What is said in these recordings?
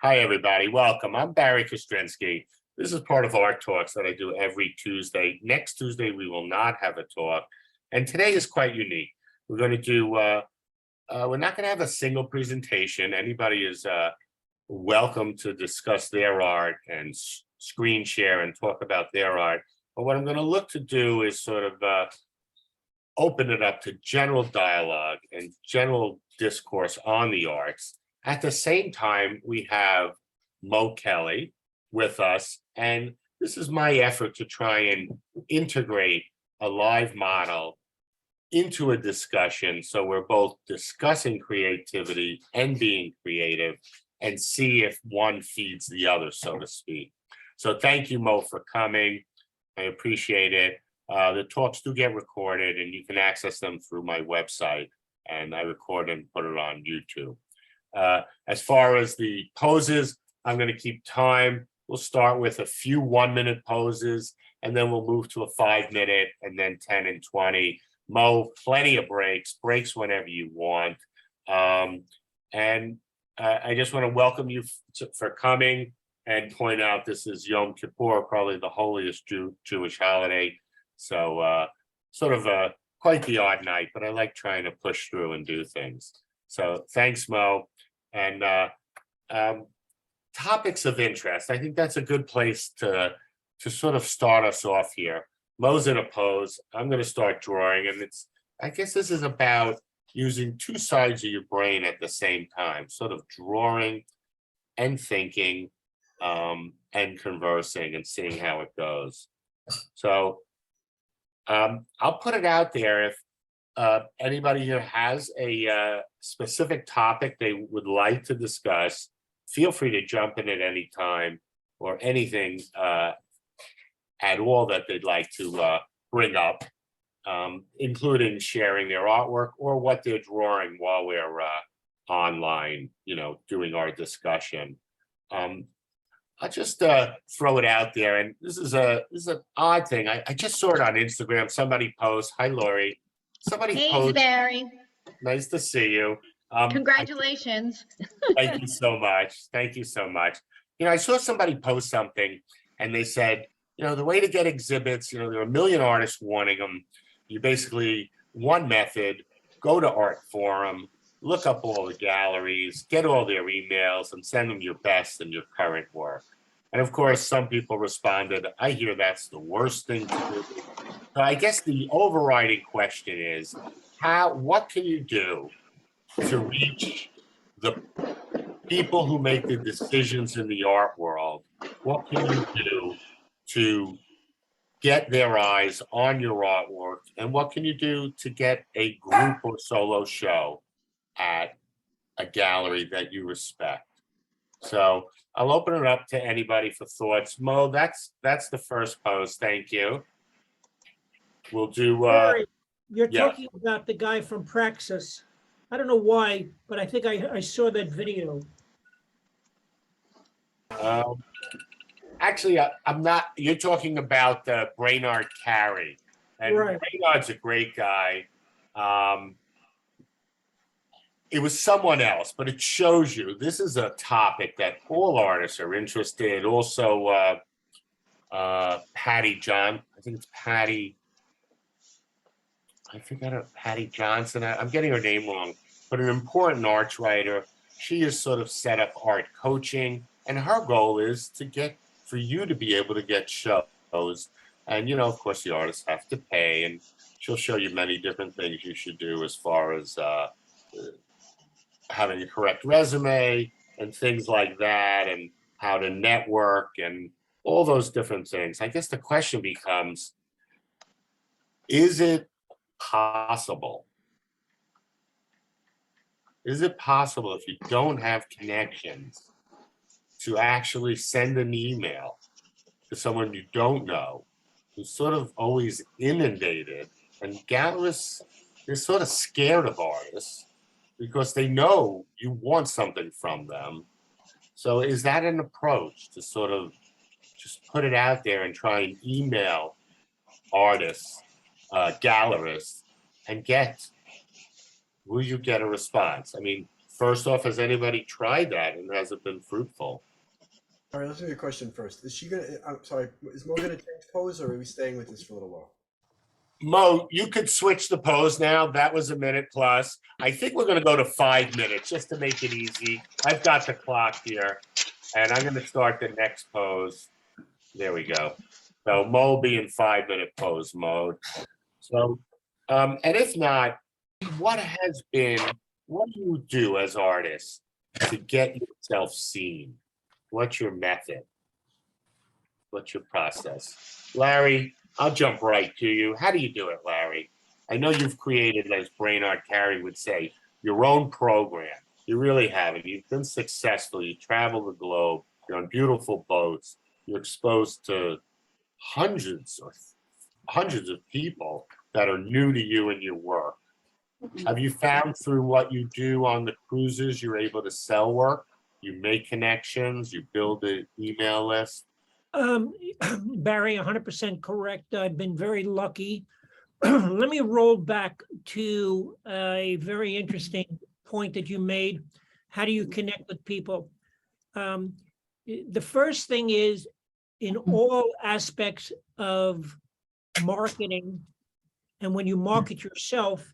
Hi, everybody. Welcome. I'm Barry Kostrinsky. This is part of Art Talks that I do every Tuesday. Next Tuesday, we will not have a talk. And today is quite unique. We're going to do, we're not going to have a single presentation. Anybody is welcome to discuss their art and screen share and talk about their art. But what I'm going to look to do is sort of open it up to general dialogue and general discourse on the arts. At the same time, we have Mo Kelly with us, and this is my effort to try and integrate a live model into a discussion, so we're both discussing creativity and being creative and see if one feeds the other, so to speak. So thank you, Mo, for coming. I appreciate it. The talks do get recorded, and you can access them through my website, and I record and put it on YouTube. As far as the poses, I'm going to keep time. We'll start with a few 1-minute poses, and then we'll move to a 5-minute, and then 10 and 20. Mo, plenty of breaks whenever you want. I just want to welcome you for coming and point out this is Yom Kippur, probably the holiest Jewish holiday. So sort of quite the odd night, but I like trying to push through and do things. So thanks, Mo. And topics of interest. I think that's a good place to sort of start us off here. Mo's in a pose. I'm going to start drawing, and I guess this is about using two sides of your brain at the same time, sort of drawing and thinking and conversing and seeing how it goes. So I'll put it out there if anybody here has a specific topic they would like to discuss, feel free to jump in at any time, or anything at all that they'd like to bring up, including sharing their artwork or what they're drawing while we're online, doing our discussion. I'll just throw it out there, and this is an odd thing. I just saw it on Instagram. Somebody post, "Hi, Lori." Somebody Hey, post, Barry. "Nice to see you." Congratulations. Thank you so much. Thank you so much. I saw somebody post something, and they said, the way to get exhibits, there are a million artists wanting them. You basically, one method, go to Art Forum, look up all the galleries, get all their emails, and send them your best and your current work. And of course, some people responded, "I hear that's the worst thing to do." So I guess the overriding question is, what can you do to reach the people who make the decisions in the art world? What can you do to get their eyes on your artwork? And what can you do to get a group or solo show at a gallery that you respect? So I'll open it up to anybody for thoughts. Mo, that's the first pose. Thank you. We'll do Barry, you're yeah. talking about the guy from Praxis. I don't know why, but I think I saw that video. Actually, I'm not. You're talking about Brainard Carey, and Right. Brainard's a great guy. It was someone else, but it shows you this is a topic that all artists are interested in. Also, Patty John. I think it's Patty. I forgot Patty Johnson. I'm getting her name wrong, but an important arts writer. She has sort of set up art coaching, and her goal is for you to be able to get shows. And, of course, the artists have to pay, and she'll show you many different things you should do as far as having a correct resume and things like that, and how to network and all those different things. I guess the question becomes, is it possible? Is it possible, if you don't have connections, to actually send an email to someone you don't know, who's sort of always inundated? And gallerists, they're sort of scared of artists because they know you want something from them. So is that an approach to sort of just put it out there and try and email artists, gallerists, and will you get a response? I mean, first off, has anybody tried that and has it been fruitful? All right, let's do your question first. Is she gonna? I'm sorry. Is Mo gonna change pose, or are we staying with this for a little while? Mo, you could switch the pose now. That was a minute plus. I think we're going to go to 5 minutes just to make it easy. I've got the clock here, and I'm going to start the next pose. There we go. So Mo will be in 5-minute pose mode. So, and if not, what do you do as artists to get yourself seen? What's your method? What's your process? Larry, I'll jump right to you. How do you do it, Larry? I know you've created, as Brainard Carey would say, your own program. You really have it. You've been successful. You travel the globe. You're on beautiful boats. You're exposed to hundreds of people that are new to you and your work. Have you found through what you do on the cruises, you're able to sell work? You make connections, you build an email list? Barry, 100% correct. I've been very lucky. Let me roll back to a very interesting point that you made. How do you connect with people? The first thing is, in all aspects of marketing, and when you market yourself,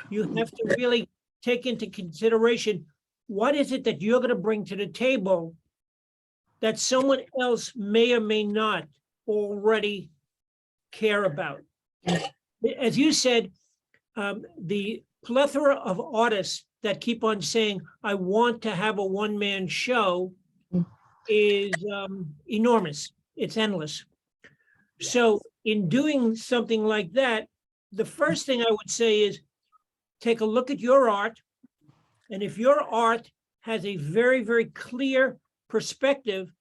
you have to really take into consideration, what is it that you're going to bring to the table that someone else may or may not already care about? As you said, the plethora of artists that keep on saying, I want to have a one-man show is enormous. It's endless. So in doing something like that, the first thing I would say is take a look at your art. And if your art has a very, very clear perspective,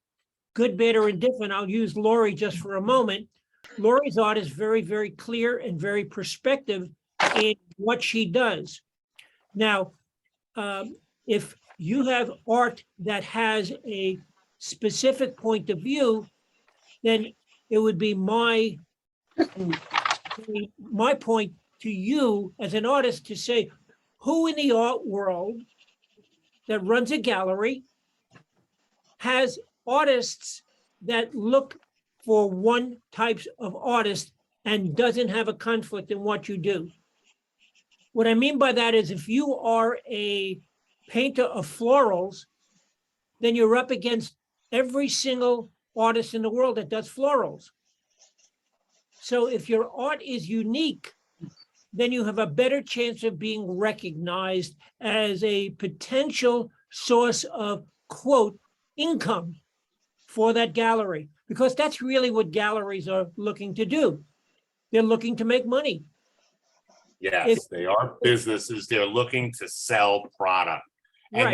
good, bad, or indifferent, I'll use Lori just for a moment. Lori's art is very, very clear and very perspective in what she does. Now, if you have art that has a specific point of view, then it would be my point to you as an artist to say, who in the art world that runs a gallery has artists that look for one type of artist and doesn't have a conflict in what you do? What I mean by that is, if you are a painter of florals, then you're up against every single artist in the world that does florals. So if your art is unique, then you have a better chance of being recognized as a potential source of, quote, income for that gallery, because that's really what galleries are looking to do. They're looking to make money. Yes, they are businesses. They're looking to sell product. And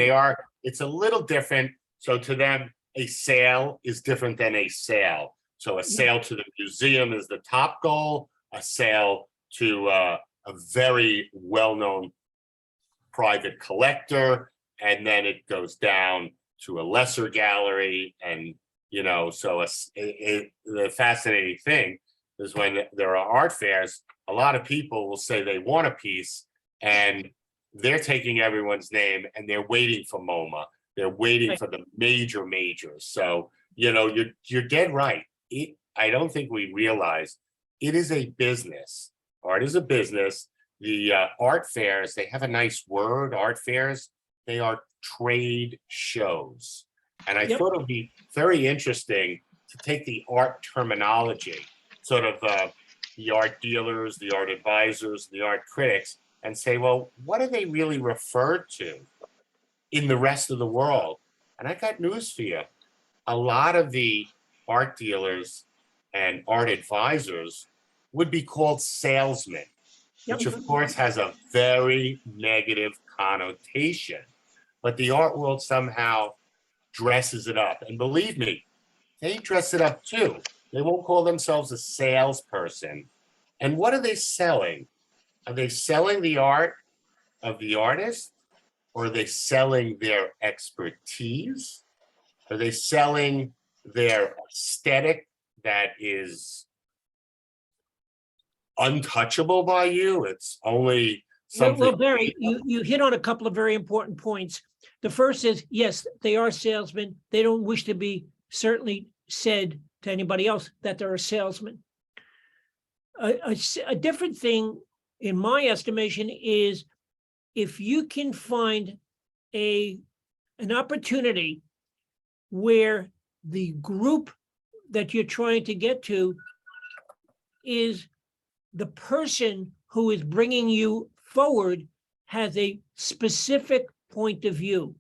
it's a little different. So to them, a sale is different than a sale. So a sale to the museum is the top goal. A sale to a very well-known private collector, and then it goes down to a lesser gallery. And, you know, so the fascinating thing is when there are art fairs, a lot of people will say they want a piece and they're taking everyone's name and they're waiting for MoMA. They're waiting for the majors. So, you know, you're dead right. I don't think we realize it is a business. Art is a business. The art fairs, they have a nice word, art fairs. They are trade shows. And I thought it would be very interesting to take the art terminology, sort of the art dealers, the art advisors, the art critics, and say, well, what are they really referred to in the rest of the world? And I got news for you. A lot of the art dealers and art advisors would be called salesmen, which of course has a very negative connotation. But the art world somehow dresses it up. And believe me, they dress it up too. They won't call themselves a salesperson. And what are they selling? Are they selling the art of the artist? Or are they selling their expertise? Are they selling their aesthetic that is untouchable by you? It's only something. Barry, you hit on a couple of very important points. The first is, yes, they are salesmen. They don't wish to be certainly said to anybody else that they're a salesman. A different thing, in my estimation, is if you can find an opportunity where the group that you're trying to get to is the person who is bringing you forward has a specific point of view.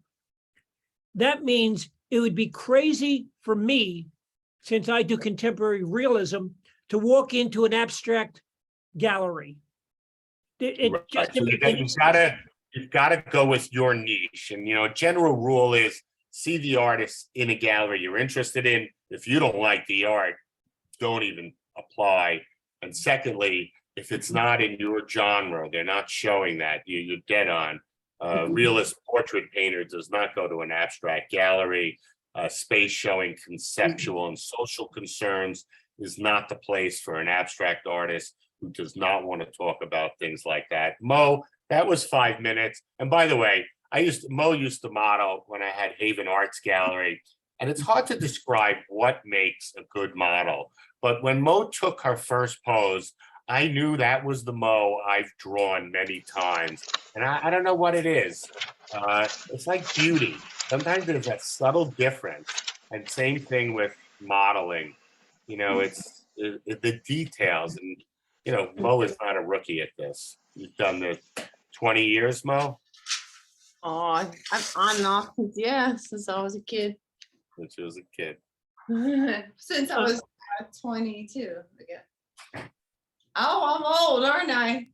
That means it would be crazy for me, since I do contemporary realism, to walk into an abstract gallery. Right. So you've gotta go with your niche. And general rule is see the artist in a gallery you're interested in. If you don't like the art, don't even apply. And secondly, if it's not in your genre, they're not showing that, you're dead on. Realist portrait painter does not go to an abstract gallery. Space showing conceptual and social concerns is not the place for an abstract artist who does not want to talk about things like that. Mo, that was 5 minutes. And by the way, Mo used to model when I had Haven Arts Gallery, and it's hard to describe what makes a good model. But when Mo took her first pose, I knew that was the Mo I've drawn many times. And I don't know what it is. It's like beauty. Sometimes there's that subtle difference. And same thing with modeling. It's the details. And, Mo is not a rookie at this. You've done this 20 years, Mo? Oh, I'm on and off. Yeah, since I was a kid. Since you was a kid. Since I was 22 again. Oh, I'm old, aren't I?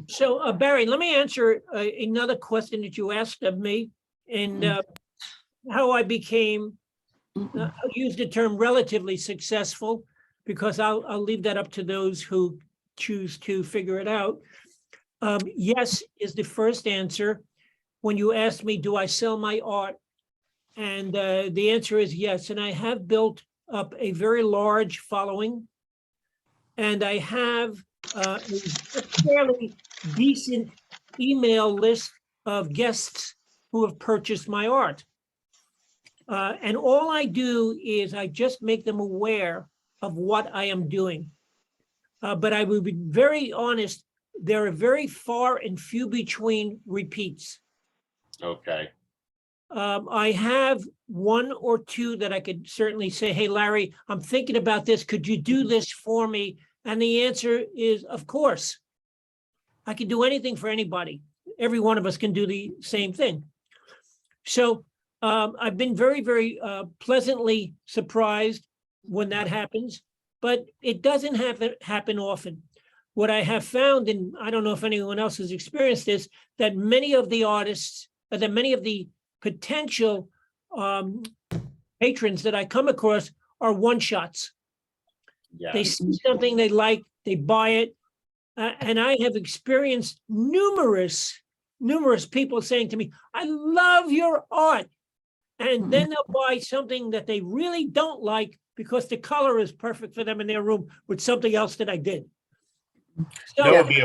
So, Barry, let me answer another question that you asked of me, and how I became, I'll use the term relatively successful, because I'll leave that up to those who choose to figure it out. Yes is the first answer. When you asked me, do I sell my art? And the answer is yes. And I have built up a very large following. And I have a fairly decent email list of guests who have purchased my art. And all I do is I just make them aware of what I am doing. But I will be very honest, there are very far and few between repeats. Okay. I have one or two that I could certainly say, hey, Larry, I'm thinking about this. Could you do this for me? And the answer is, of course. I can do anything for anybody. Every one of us can do the same thing. So I've been very, very pleasantly surprised when that happens, but it doesn't happen often. What I have found, and I don't know if anyone else has experienced this, that many of the artists, that many of the potential patrons that I come across are one-shots. Yeah. They see something they like, they buy it. And I have experienced numerous people saying to me, I love your art. And then they'll buy something that they really don't like because the color is perfect for them in their room with something else that I did. So, It'd be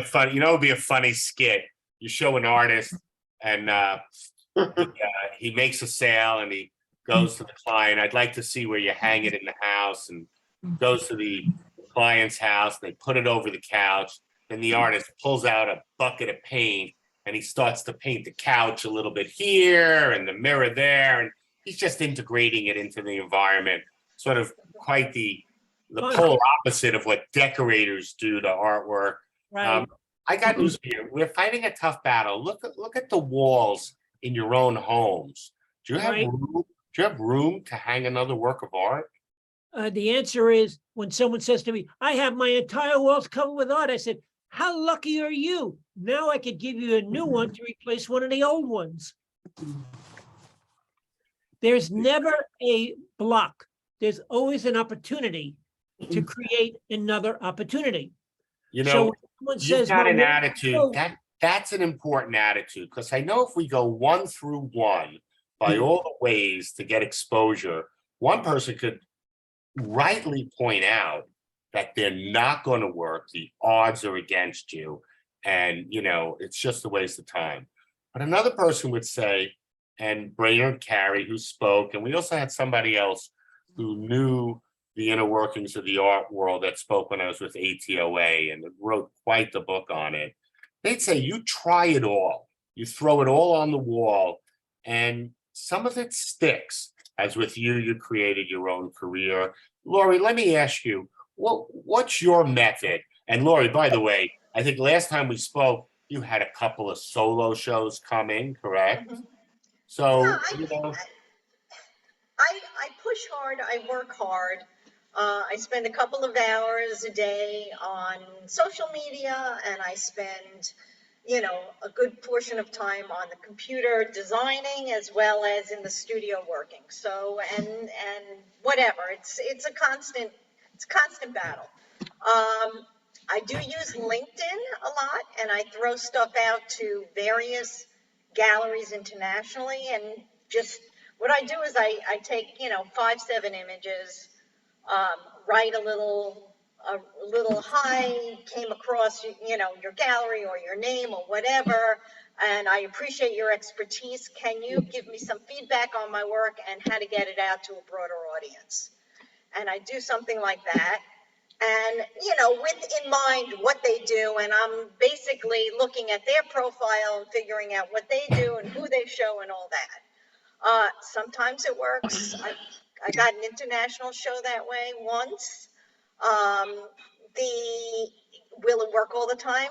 a funny skit. You show an artist and he makes a sale and he goes to the client. I'd like to see where you hang it in the house, and goes to the client's house. They put it over the couch. Then the artist pulls out a bucket of paint and he starts to paint the couch a little bit here and the mirror there. And he's just integrating it into the environment, sort of quite the polar opposite of what decorators do to artwork. right. I got news for you. We're fighting a tough battle. Look at the walls in your own homes. Do you have Right. room? Do you have room to hang another work of art? The answer is, when someone says to me, I have my entire walls covered with art, I said, how lucky are you? Now I could give you a new one to replace one of the old ones. There's never a block. There's always an opportunity to create another opportunity. You So know, when someone you've says, got "My an wall-" attitude Oh, that's an important attitude, because I know if we go 1 through 1 by all the ways to get exposure, one person could rightly point out that they're not going to work. The odds are against you. And, it's just a waste of time. But another person would say, and Brainerd Carey, who spoke, and we also had somebody else who knew the inner workings of the art world that spoke when I was with ATOA and wrote quite the book on it. They'd say, you try it all. You throw it all on the wall, and some of it sticks. As with you, you created your own career. Lori, let me ask you, what's your method? And Lori, by the way, I think last time we spoke, you had a couple of solo shows coming, correct? Mhm. So, Yeah, I push hard, I work hard. I spend a couple of hours a day on social media, and I spend, a good portion of time on the computer designing as well as in the studio working. So, and whatever, it's a constant battle. I do use LinkedIn a lot, and I throw stuff out to various galleries internationally. And just what I do is I take, 5, 7 images, write a little hi, came across, your gallery or your name or whatever, and I appreciate your expertise. Can you give me some feedback on my work and how to get it out to a broader audience? And I do something like that. And, with in mind what they do, and I'm basically looking at their profile and figuring out what they do and who they show and all that. Sometimes it works. I got an international show that way once. Will it work all the time?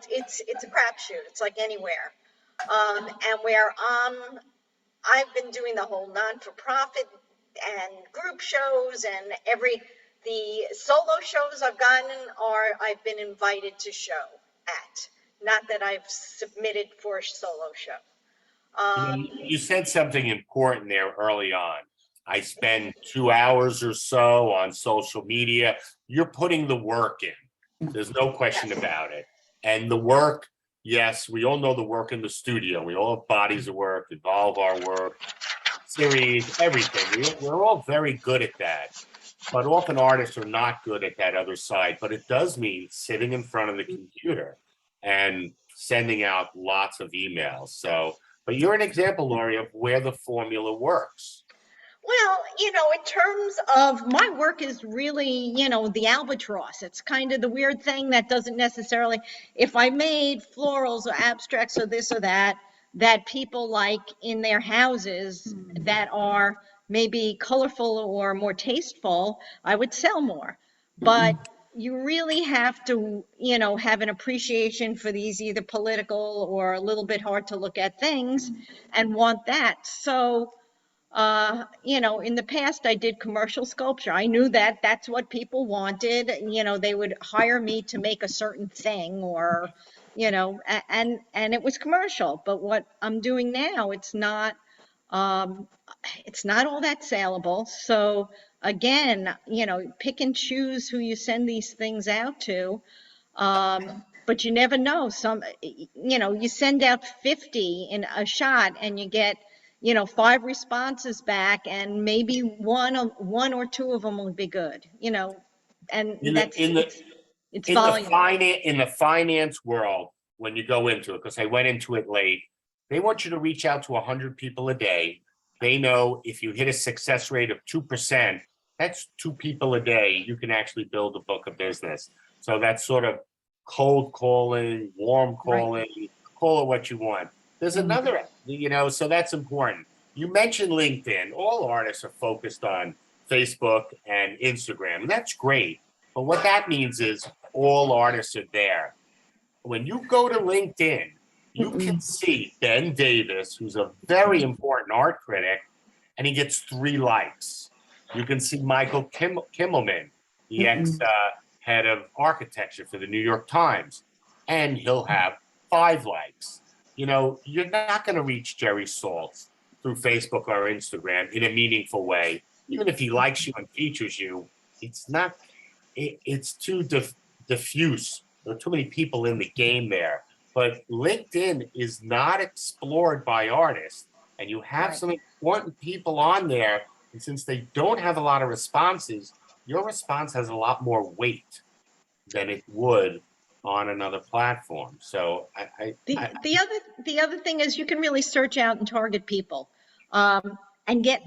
It's a crapshoot. It's like anywhere. And where I've been doing the whole non-for-profit and group shows, and the solo shows I've gotten I've been invited to show at, not that I've submitted for a solo show. you said something important there early on. I spend 2 hours or so on social media. You're putting the work in. There's no question about it. And the work, yes, we all know the work in the studio. We all have bodies of work, evolve our work, series, everything. We're all very good at that. But often artists are not good at that other side. But it does mean sitting in front of the computer and sending out lots of emails. So, but you're an example, Lori, of where the formula works. Well, in terms of my work is really, the albatross. It's kind of the weird thing that doesn't necessarily, if I made florals or abstracts or this or that people like in their houses that are maybe colorful or more tasteful, I would sell more. But you really have to, have an appreciation for these either political or a little bit hard to look at things and want that. So, in the past I did commercial sculpture. I knew that that's what people wanted. They would hire me to make a certain thing or, and it was commercial. But what I'm doing now, it's not all that saleable. So again, pick and choose who you send these things out to. But you never know. You send out 50 in a shot and you get, 5 responses back, and maybe one or two of them will be good, and it's volume. In the finance world, when you go into it, because I went into it late, they want you to reach out to 100 people a day. They know if you hit a success rate of 2%, that's 2 people a day. You can actually build a book of business. So that's sort of cold calling, warm calling, call it what you want. There's another, so that's important. You mentioned LinkedIn. All artists are focused on Facebook and Instagram, and that's great. But what that means is all artists are there. When you go to LinkedIn, you can see Ben Davis, who's a very important art critic, and he gets 3 likes. You can see Michael Kimmelman, the ex-head of architecture for the New York Times, and he'll have 5 likes. You're not going to reach Jerry Saltz through Facebook or Instagram in a meaningful way. Even if he likes you and features you, it's too diffuse. There are too many people in the game there. But LinkedIn is not explored by artists, and you have some important people on there. And since they don't have a lot of responses, your response has a lot more weight than it would on another platform. So The other thing is you can really search out and target people, and get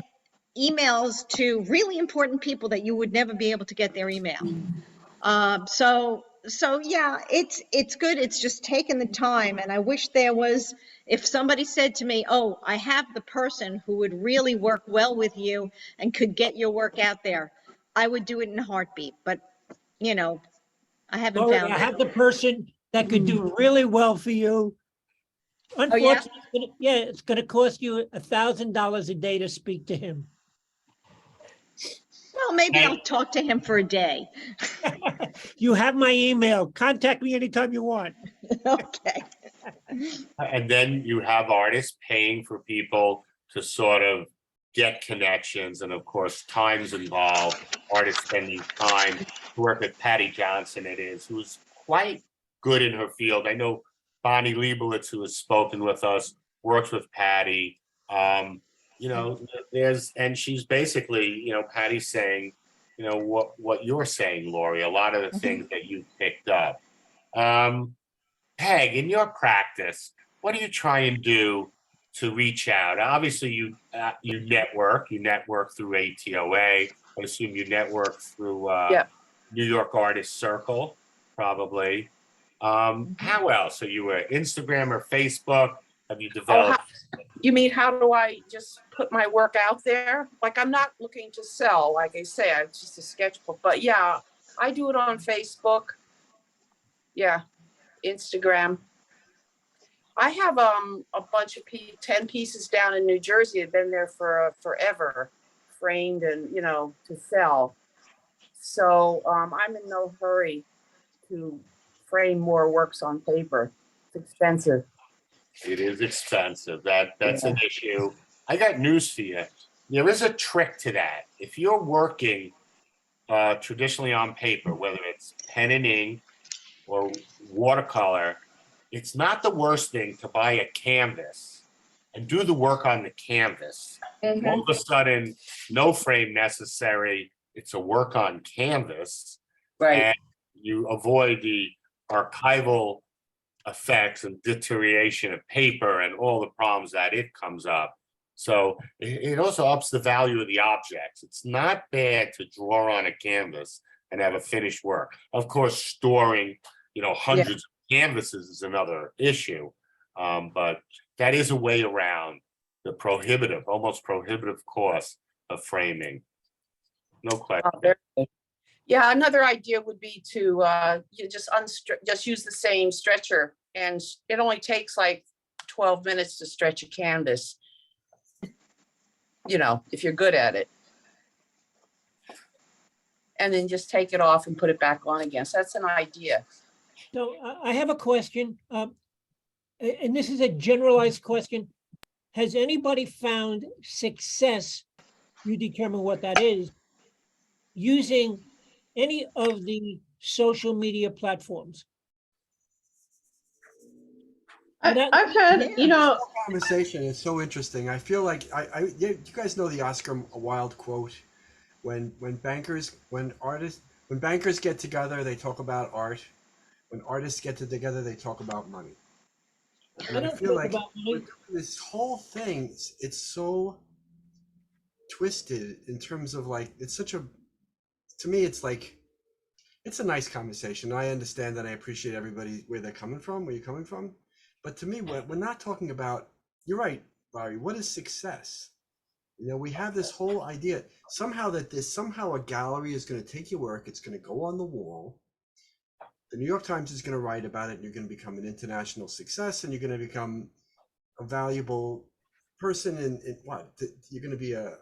emails to really important people that you would never be able to get their email. So yeah, it's good. It's just taking the time. And I wish there was, if somebody said to me, oh, I have the person who would really work well with you and could get your work out there, I would do it in a heartbeat. But, you know, I haven't Lori, found I it. have the person that could do really well for you. yeah? Unfortunately, it's going to cost you $1,000 a day to speak to him. Well, maybe And- I'll talk to him for a day. You have my email. Contact me anytime you want. Okay. And then you have artists paying for people to sort of get connections. And of course, time's involved. Artists spending time to work with Patty Johnson, who's quite good in her field. I know Bonnie Liebowitz, who has spoken with us, works with Patty. You know, and she's basically, you know, Patty's saying, you know, what you're saying, Lori, a lot of the things that you picked up. Peg, in your practice, what do you try and do to reach out? Obviously, you network. You network through ATOA. I assume you network through New York Artist Circle, probably. How else? Are you Instagram or Facebook? Have you developed? You mean how do I just put my work out there? Like, I'm not looking to sell, like I say, it's just a sketchbook. But yeah, I do it on Facebook. Yeah, Instagram. I have a bunch of 10 pieces down in New Jersey. I've been there for forever, framed and, you know, to sell. So I'm in no hurry to frame more works on paper. It's expensive. It is expensive. That's an issue. I got news for you. There is a trick to that. If you're working traditionally on paper, whether it's pen and ink or watercolor, it's not the worst thing to buy a canvas and do the work on the canvas. Mm-hmm. All of a sudden, no frame necessary. It's a work on canvas. Right. And you avoid the archival effects and deterioration of paper and all the problems that it comes up. So it also ups the value of the objects. It's not bad to draw on a canvas and have a finished work. Of course, storing, you know, hundreds of canvases is another issue. But that is a way around the almost prohibitive cost of framing. No question. Yeah, another idea would be to you just use the same stretcher, and it only takes like 12 minutes to stretch a canvas. You know, if you're good at it. And then just take it off and put it back on again. So that's an idea. So I have a question, and this is a generalized question. Has anybody found success, you determine what that is, using any of the social media platforms? I've had, Yeah. you know, Conversation is so interesting. I feel like you guys know the Oscar Wilde quote, when bankers get together, they talk about art. When artists get together, they talk about money. And I feel like this whole thing, it's so twisted in terms of like, it's such a, to me, it's like, it's a nice conversation. I understand that. I appreciate everybody where they're coming from, where you're coming from. But to me, we're not talking about, you're right, Barry, what is success? You know, we have this whole idea somehow that somehow a gallery is going to take your work, it's going to go on the wall. The New York Times is going to write about it, and you're going to become an international success, and you're going to become a valuable person in what? You're going to be a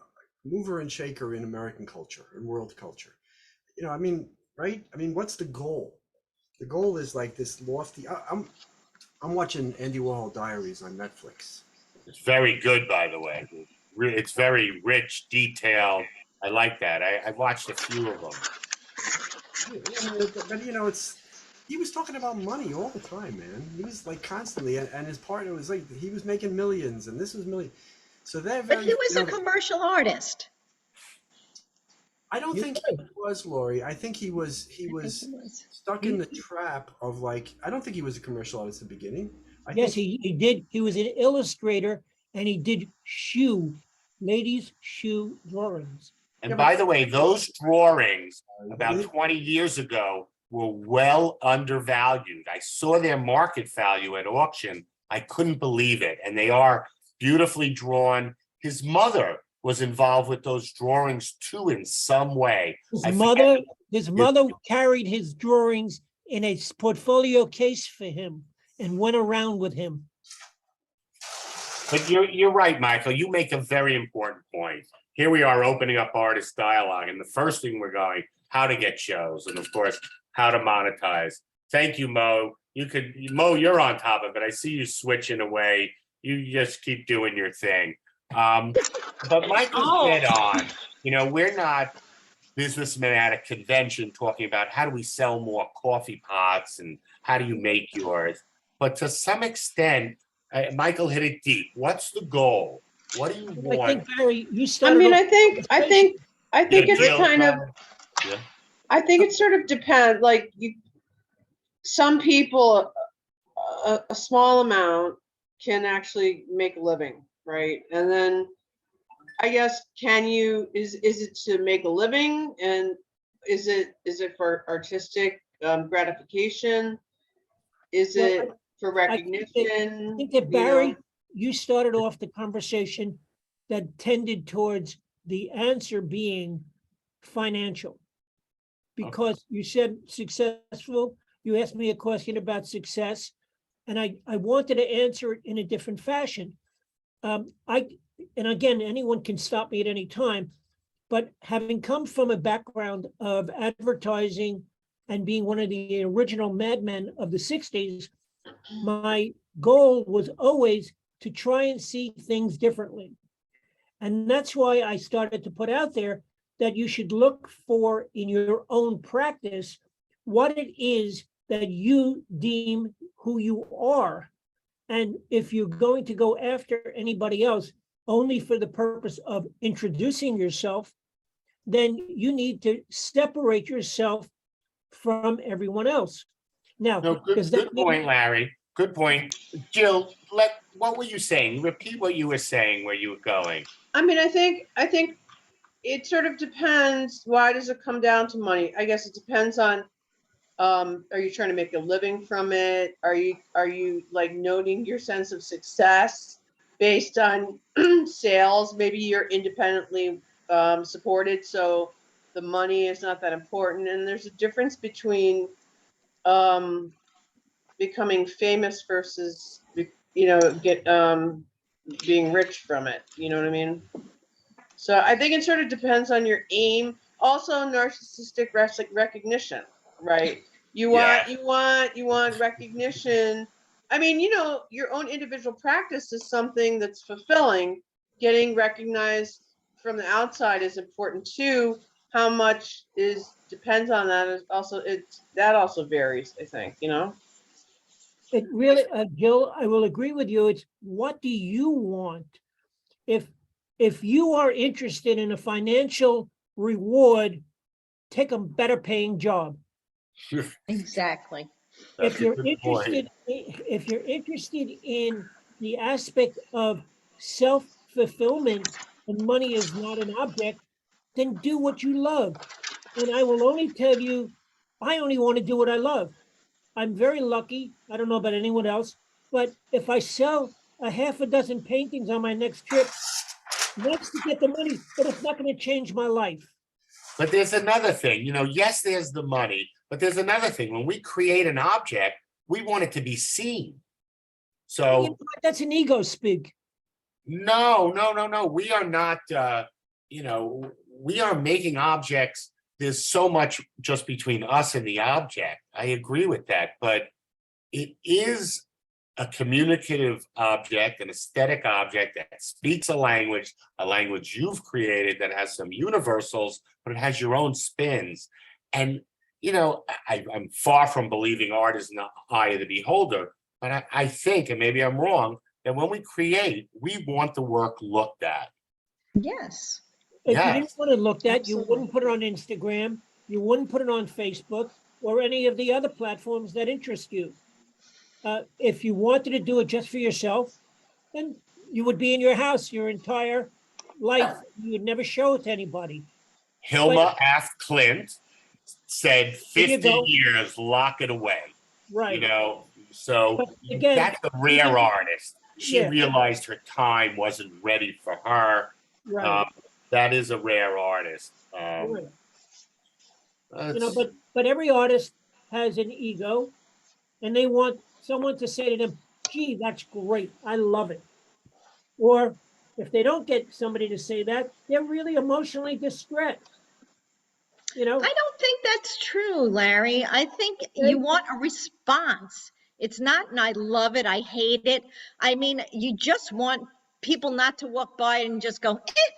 mover and shaker in American culture and world culture. You know, I mean, right? I mean, what's the goal? The goal is like this lofty. I'm watching Andy Warhol Diaries on Netflix. It's very good, by the way. It's very rich, detailed. I like that. I've watched a few of them. But you know, he was talking about money all the time, man. He was like constantly, and his partner was like, he was making millions, and this was millions. So they're very. But he was a commercial artist. I don't You're think right. he was, Lori. I think he was stuck in the trap of like, I don't think he was a commercial artist at the beginning. I Yes, think he did. He was an illustrator and he did ladies' shoe drawings. And Yeah, by but- the way, those drawings about Really? 20 years ago were well undervalued. I saw their market value at auction. I couldn't believe it. And they are beautifully drawn. His mother was involved with those drawings too in some way. His mother carried his drawings in a portfolio case for him and went around with him. But you're right, Michael. You make a very important point. Here we are opening up artist dialogue, and the first thing we're going, how to get shows, and of course, how to monetize. Thank you, Mo. Mo, you're on top of it. I see you switching away. You just keep doing your thing. But Michael's dead on. We're not businessmen at a convention talking about how do we sell more coffee pots and how do you make yours. But to some extent, Michael hit it deep. What's the goal? What do you I want? think, Barry, you I started. mean, off I think it's Jill, kind of, yeah. I think it sort of depends, like some people, a small amount can actually make a living, right? And then I guess, is it to make a living, and is it for artistic gratification? Is Well, it for I think recognition? I think that, you Barry, know? you started off the conversation that tended towards the answer being financial. Because you said successful, you asked me a question about success, and I wanted to answer it in a different fashion. And again, anyone can stop me at any time, but having come from a background of advertising and being one of the original madmen of the 60s, my goal was always to try and see things differently. And that's why I started to put out there that you should look for in your own practice what it is that you deem who you are. And if you're going to go after anybody else only for the purpose of introducing yourself, then you need to separate yourself from everyone else. Now, No, good point, Larry. Good point. Jill, what were you saying? Repeat what you were saying, where you were going. I mean, I think it sort of depends. Why does it come down to money? I guess it depends on, are you trying to make a living from it? Are you like noting your sense of success based on sales? Maybe you're independently supported, so the money is not that important. And there's a difference between becoming famous versus, being rich from it. You know what I mean? So I think it sort of depends on your aim. Also, narcissistic recognition, right? You want recognition. I mean, your own individual practice is something that's fulfilling. Getting recognized from the outside is important too. How much depends on that. Is also that also varies, I think. it really, Jill, I will agree with you. It's what do you want? If you are interested in a financial reward, take a better paying job. Exactly. That's If a you're good point. interested in the aspect of self-fulfillment and money is not an object, then do what you love. And I will only tell you, I only want to do what I love. I'm very lucky. I don't know about anyone else, but if I sell a half a dozen paintings on my next trip, that's to get the money, but it's not going to change my life. But there's another thing, yes, there's the money, but there's another thing. When we create an object, we want it to be seen. So That's an ego speak. no. We are not, we are making objects. There's so much just between us and the object. I agree with that, but it is a communicative object, an aesthetic object that speaks a language you've created that has some universals, but it has your own spins. And, I'm far from believing art is in the eye of the beholder, but I think, and maybe I'm wrong, that when we create, we want the work looked at. Yes. If you Yes. didn't want it looked at, you Absolutely. wouldn't put it on Instagram, you wouldn't put it on Facebook or any of the other platforms that interest you. If you wanted to do it just for yourself, then you would be in your house your entire life. You would never show it to anybody. Hilma F. Clint said There you 50 go. year, lock it away. You Right. know, so But again, that's a rare artist. She yeah. realized her time wasn't ready for her. Right. That is a rare artist. Right. It's- But every artist has an ego and they want someone to say to them, gee, that's great. I love it. Or if they don't get somebody to say that, they're really emotionally distressed. I don't think that's true, Larry. I think you want a response. It's not, and I love it, I hate it. I mean, you just want people not to walk by and just go, eh.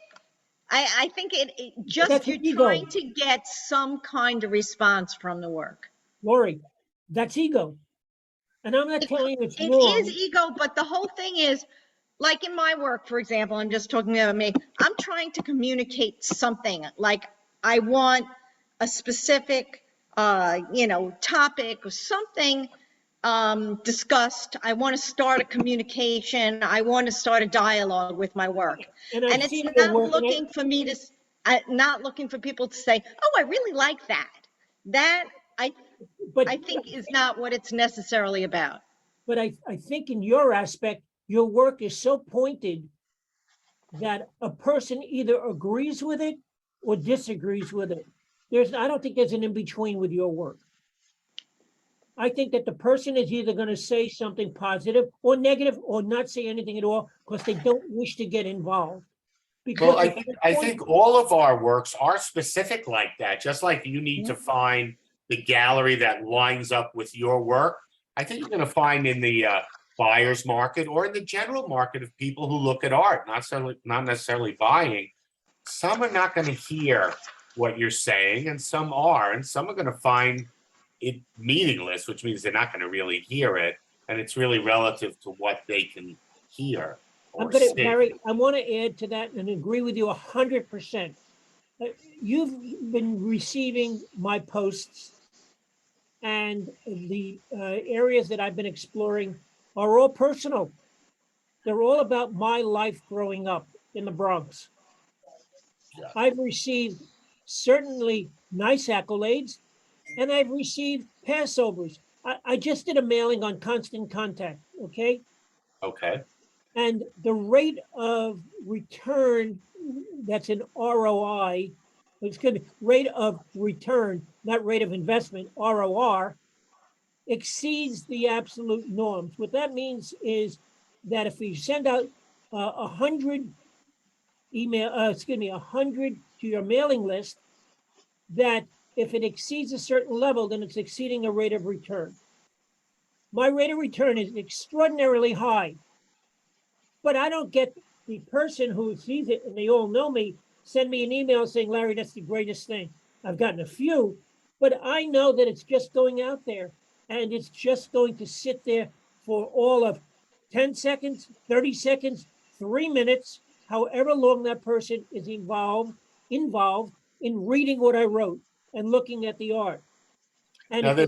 I think it just, That's you're ego. trying to get some kind of response from the work. Lori, that's ego. And I'm not telling you it's It wrong. is ego, but the whole thing is, like in my work, for example, I'm just talking about me, I'm trying to communicate something, like I want a specific, topic or something discussed. I want to start a communication. I want to start a dialogue with my work. And I've And it's seen your not work. looking for me to, not looking for people to say, oh, I really like that. That But I think is not what it's necessarily about. But I think in your aspect, your work is so pointed that a person either agrees with it or disagrees with it. I don't think there's an in-between with your work. I think that the person is either going to say something positive or negative or not say anything at all because they don't wish to get involved. Well, Because I think all of our works are specific like that, just like you need to find the gallery that lines up with your work. I think you're going to find in the buyer's market or in the general market of people who look at art, not necessarily buying. Some are not going to hear what you're saying, and some are, and some are going to find it meaningless, which means they're not going to really hear it, and it's really relative to what they can hear. I'm Or going to, see. Barry, I want to add to that and agree with you 100%. You've been receiving my posts, and the areas that I've been exploring are all personal. They're all about my life growing up in the Bronx. Yeah. I've received certainly nice accolades, and I've received passovers. I just did a mailing on Constant Contact, okay? Okay. And the rate of return, that's an ROI, it's going to be rate of return, not rate of investment, ROR, exceeds the absolute norms. What that means is that if you send out 100 100 to your mailing list, that if it exceeds a certain level, then it's exceeding a rate of return. My rate of return is extraordinarily high, but I don't get the person who sees it, and they all know me, send me an email saying, Larry, that's the greatest thing. I've gotten a few, but I know that it's just going out there, and it's just going to sit there for all of 10 seconds, 30 seconds, 3 minutes, however long that person is involved in reading what I wrote and looking at the art. And Now,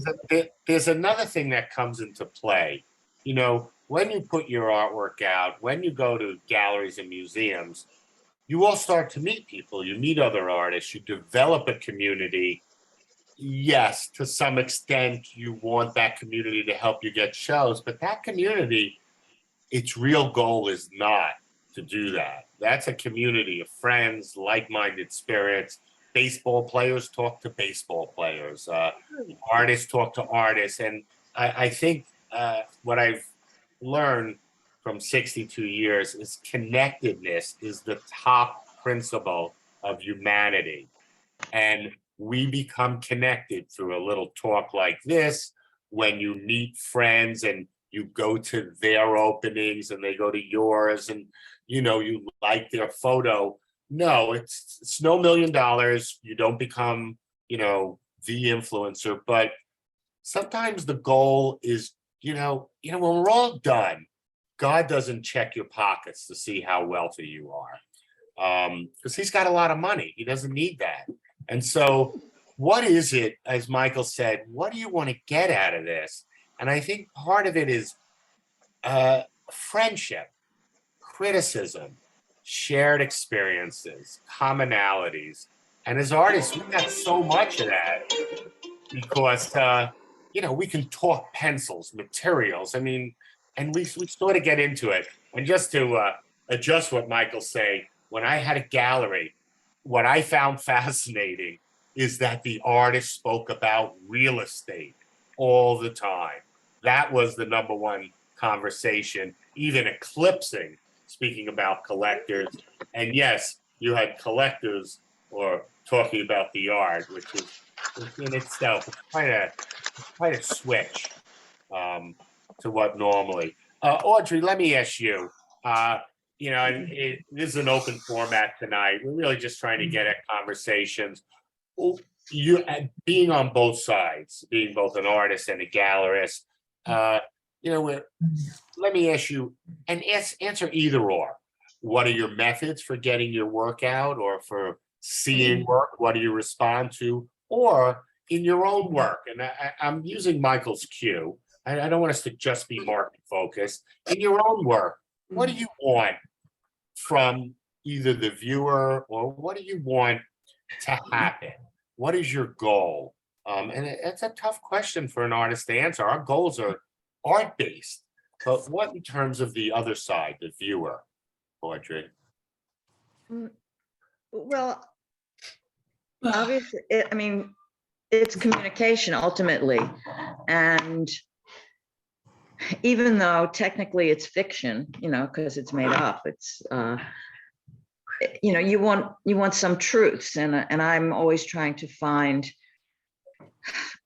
there's another thing that comes into play. You know, when you put your artwork out, when you go to galleries and museums, you all start to meet people. You meet other artists. You develop a community. Yes, to some extent, you want that community to help you get shows, but that community, its real goal is not to do that. That's a community of friends, like-minded spirits. Baseball players talk to baseball players. Artists talk to artists. And I think what I've learned from 62 years is connectedness is the top principle of humanity. And we become connected through a little talk like this when you meet friends and you go to their openings and they go to yours and you like their photo. No, it's no $1 million. You don't become, the influencer, but sometimes the goal is, when we're all done, God doesn't check your pockets to see how wealthy you are. because he's got a lot of money. He doesn't need that. And so what is it, as Michael said, what do you want to get out of this? And I think part of it is friendship, criticism, shared experiences, commonalities. And as artists, we got so much of that because, we can talk pencils, materials. I mean, and we sort of get into it. And just to adjust what Michael's saying, when I had a gallery, what I found fascinating is that the artist spoke about real estate all the time. That was the number one conversation, even eclipsing speaking about collectors. And yes, you had collectors or talking about the art, which is in itself quite a switch to what normally. Audrey, let me ask you. And this is an open format tonight. We're really just trying to get at conversations. You being on both sides, being both an artist and a gallerist. Let me ask you, and answer either or. What are your methods for getting your work out, or for seeing work? What do you respond to, or in your own work? And I'm using Michael's cue. I don't want us to just be market focused. In your own work, what do you want from either the viewer, or what do you want to happen? What is your goal? And it's a tough question for an artist to answer. Our goals are art-based, but what in terms of the other side, the viewer, Audrey? Well, obviously, it's communication ultimately. And even though technically it's fiction, because it's made up, it's, you want some truths. And I'm always trying to find,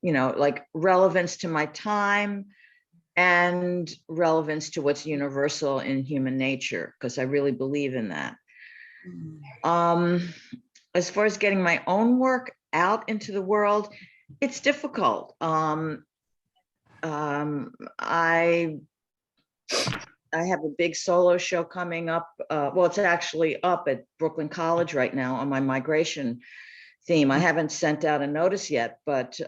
like relevance to my time and relevance to what's universal in human nature, because I really believe in that. As far as getting my own work out into the world, it's difficult. I have a big solo show coming up. Well, it's actually up at Brooklyn College right now on my migration theme. I haven't sent out a notice yet, but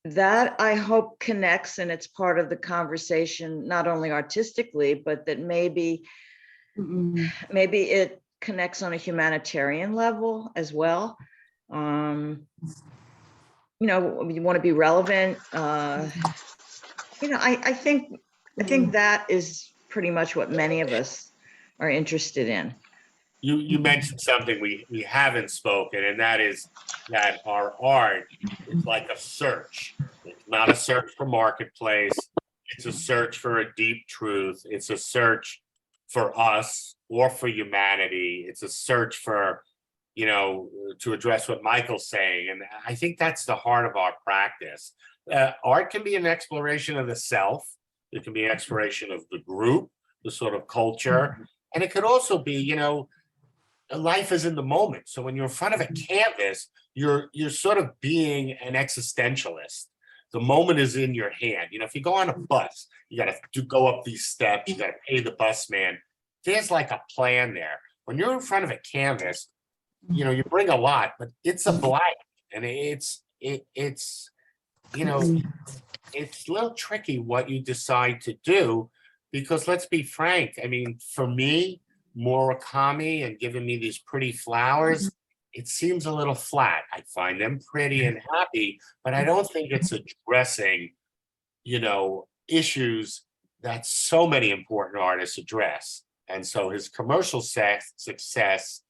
that I hope connects, and it's part of the conversation, not only artistically, but that maybe it connects on a humanitarian level as well. You want to be relevant. I think that is pretty much what many of us are interested in. You mentioned something we haven't spoken, and that is that our art is like a search. It's not a search for marketplace. It's a search for a deep truth. It's a search for us or for humanity. It's a search for, to address what Michael's saying. And I think that's the heart of our practice. Art can be an exploration of the self. It can be an exploration of the group, the sort of culture. And it could also be, life is in the moment. So when you're in front of a canvas, you're sort of being an existentialist. The moment is in your hand. If you go on a bus, you got to go up these steps. You got to pay the bus man. There's like a plan there. When you're in front of a canvas, you bring a lot, but it's a blank, and it's it's a little tricky what you decide to do, because let's be frank. I mean, for me, Murakami and giving me these pretty flowers, it seems a little flat. I find them pretty and happy, but I don't think it's addressing, issues that so many important artists address. And so his commercial success,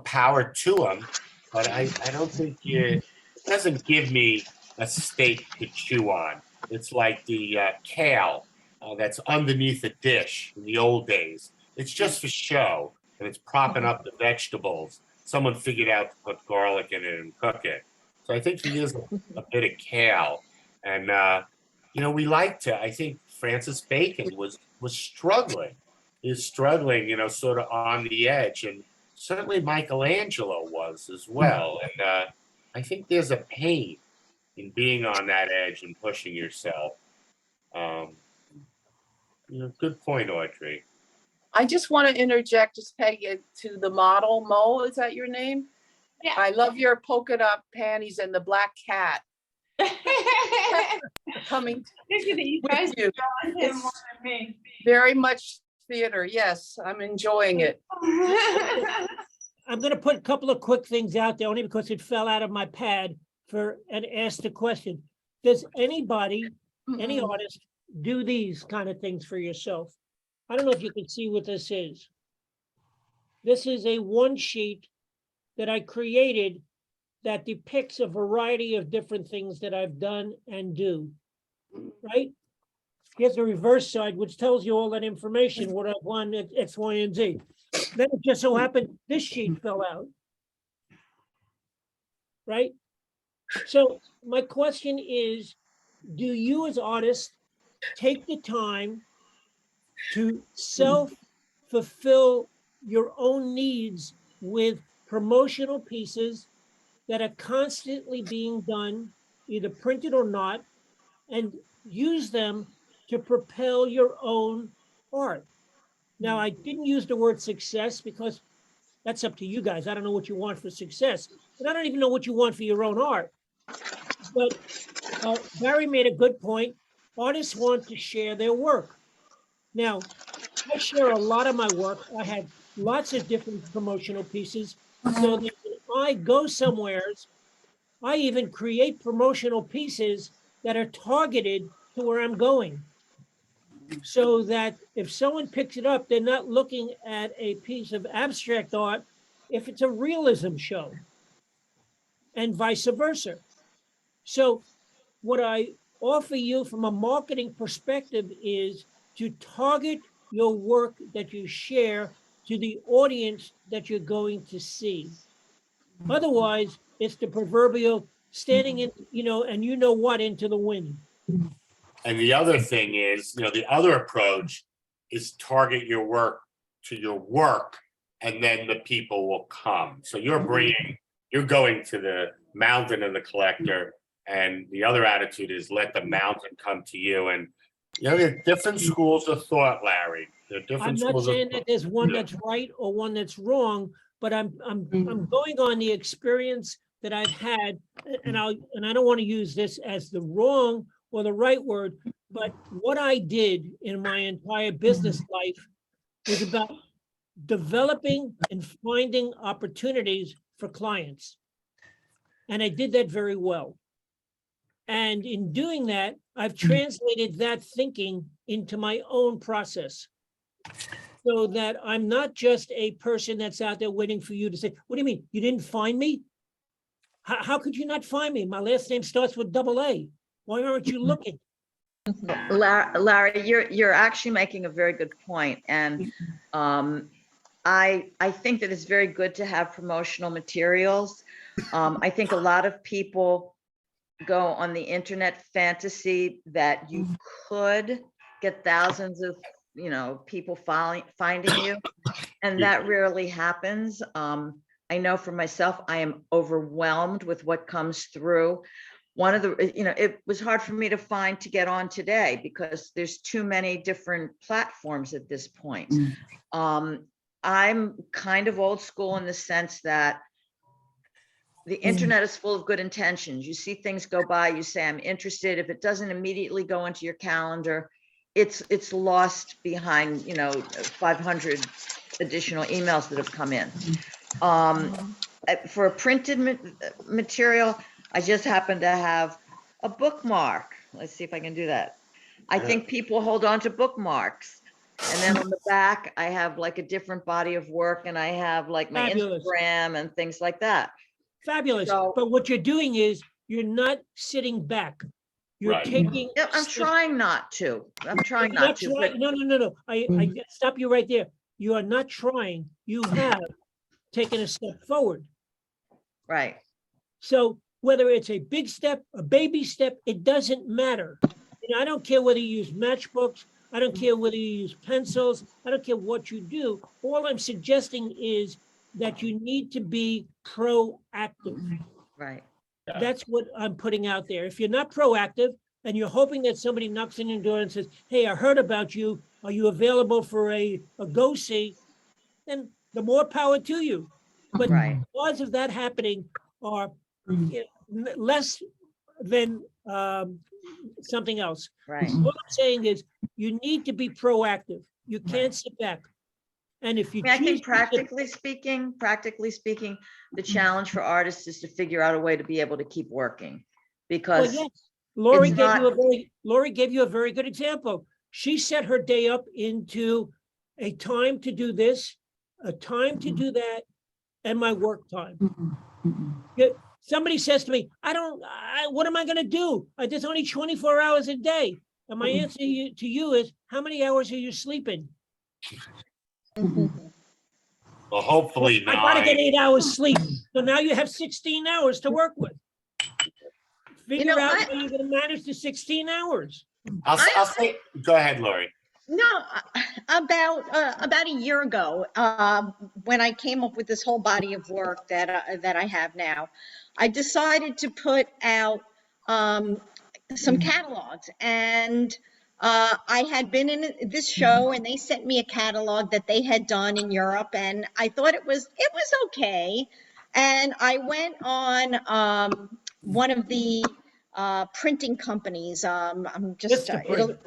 power to him, but I don't think it doesn't give me a steak to chew on. It's like the kale that's underneath a dish in the old days. It's just for show, and it's propping up the vegetables. Someone figured out to put garlic in it and cook it. So I think he is a bit of kale. And, we like to, I think Francis Bacon was struggling. He was struggling, sort of on the edge. And certainly Michelangelo was as well. And I think there's a pain in being on that edge and pushing yourself. Good point, Audrey. I just want to interject, just Peggy, to the model. Mo, is that your name? Yeah. I love your polka dot panties and the black cat coming Look at you with guys you. drawing him It's more than me. very much theater. Yes, I'm enjoying it. I'm going to put a couple of quick things out there only because it fell out of my pad and ask the question. Does anybody, any Mm-mm. artist, do these kind of things for yourself? I don't know if you can see what this is. This is a one sheet that I created that depicts a variety of different things that I've done and do, right? Here's the reverse side, which tells you all that information, what I've won at X, Y, and Z. Then it just so happened this sheet fell out, right? So my question is, do you as artists take the time to self-fulfill your own needs with promotional pieces that are constantly being done, either printed or not, and use them to propel your own art? Now, I didn't use the word success because that's up to you guys. I don't know what you want for success, and I don't even know what you want for your own art. But Barry made a good point. Artists want to share their work. Now, I share a lot of my work. I have lots of different promotional pieces. So that when I go somewheres, I even create promotional pieces that are targeted to where I'm going. So that if someone picks it up, they're not looking at a piece of abstract art if it's a realism show, and vice versa. So what I offer you from a marketing perspective is to target your work that you share to the audience that you're going to see. Otherwise, it's the proverbial standing in, and you know what, into the wind. And the other thing is, the other approach is target your work to your work, and then the people will come. So you're going to the mountain of the collector, and the other attitude is let the mountain come to you. And there are different schools of thought, Larry. There are I'm different not schools of saying that thought. there's one that's right or one that's wrong, but I'm going on the experience that I've had, and I don't want to use this as the wrong or the right word, but what I did in my entire business life was about developing and finding opportunities for clients. And I did that very well. And in doing that, I've translated that thinking into my own process, so that I'm not just a person that's out there waiting for you to say, what do you mean? You didn't find me? How could you not find me? My last name starts with double A. Why aren't you looking? Larry, you're actually making a very good point. And I think that it's very good to have promotional materials. I think a lot of people go on the internet fantasy that you could get thousands of people finding you, and that rarely happens. I know for myself, I am overwhelmed with what comes through. One of the, it was hard for me to get on today because there's too many different platforms at this point. I'm kind of old school in the sense that the internet is full of good intentions. You see things go by, you say, I'm interested. If it doesn't immediately go into your calendar, it's lost behind, 500 additional emails that have come in. For a printed material, I just happen to have a bookmark. Let's see if I can do that. I think people hold on to bookmarks. And then on the back, I have like a different body of work, and I have like my Fabulous. Instagram and things like that. Fabulous. So- But what you're doing is you're not sitting back. You're Right. taking. Yeah, I'm trying not to. I'm trying You're not to. trying- But No. I stop you right there. You are not trying. You have taken a step forward. right. So whether it's a big step, a baby step, it doesn't matter. I don't care whether you use matchbooks. I don't care whether you use pencils. I don't care what you do. All I'm suggesting is that you need to be proactive. Right. Yeah. That's what I'm putting out there. If you're not proactive, and you're hoping that somebody knocks on your door and says, hey, I heard about you. Are you available for a go-see? Then the more power to you. But Right. odds of that happening are less than something else. Right. What I'm saying is you need to be proactive. You can't sit back. And if you I mean, I choose think to sit- practically speaking, the challenge for artists is to figure out a way to be able to keep working. Well, Because yes, Lori it's gave you a very good example. She set her day up into a time to do this, a time to do that, and my work time. Somebody says to me, what am I going to do? There's only 24 hours a day. And my answer to you is, how many hours are you sleeping? Well, hopefully I gotta get 9. 8 hours sleep. So now you have 16 hours to work with. Figure out how you're gonna manage the 16 hours. I'll say, go ahead, Lori. No, about a year ago, when I came up with this whole body of work that I have now, I decided to put out some catalogs, and I had been in this show, and they sent me a catalog that they had done in Europe, and I thought it was okay, and I went on one of the printing companies. I'm just Vistaprint.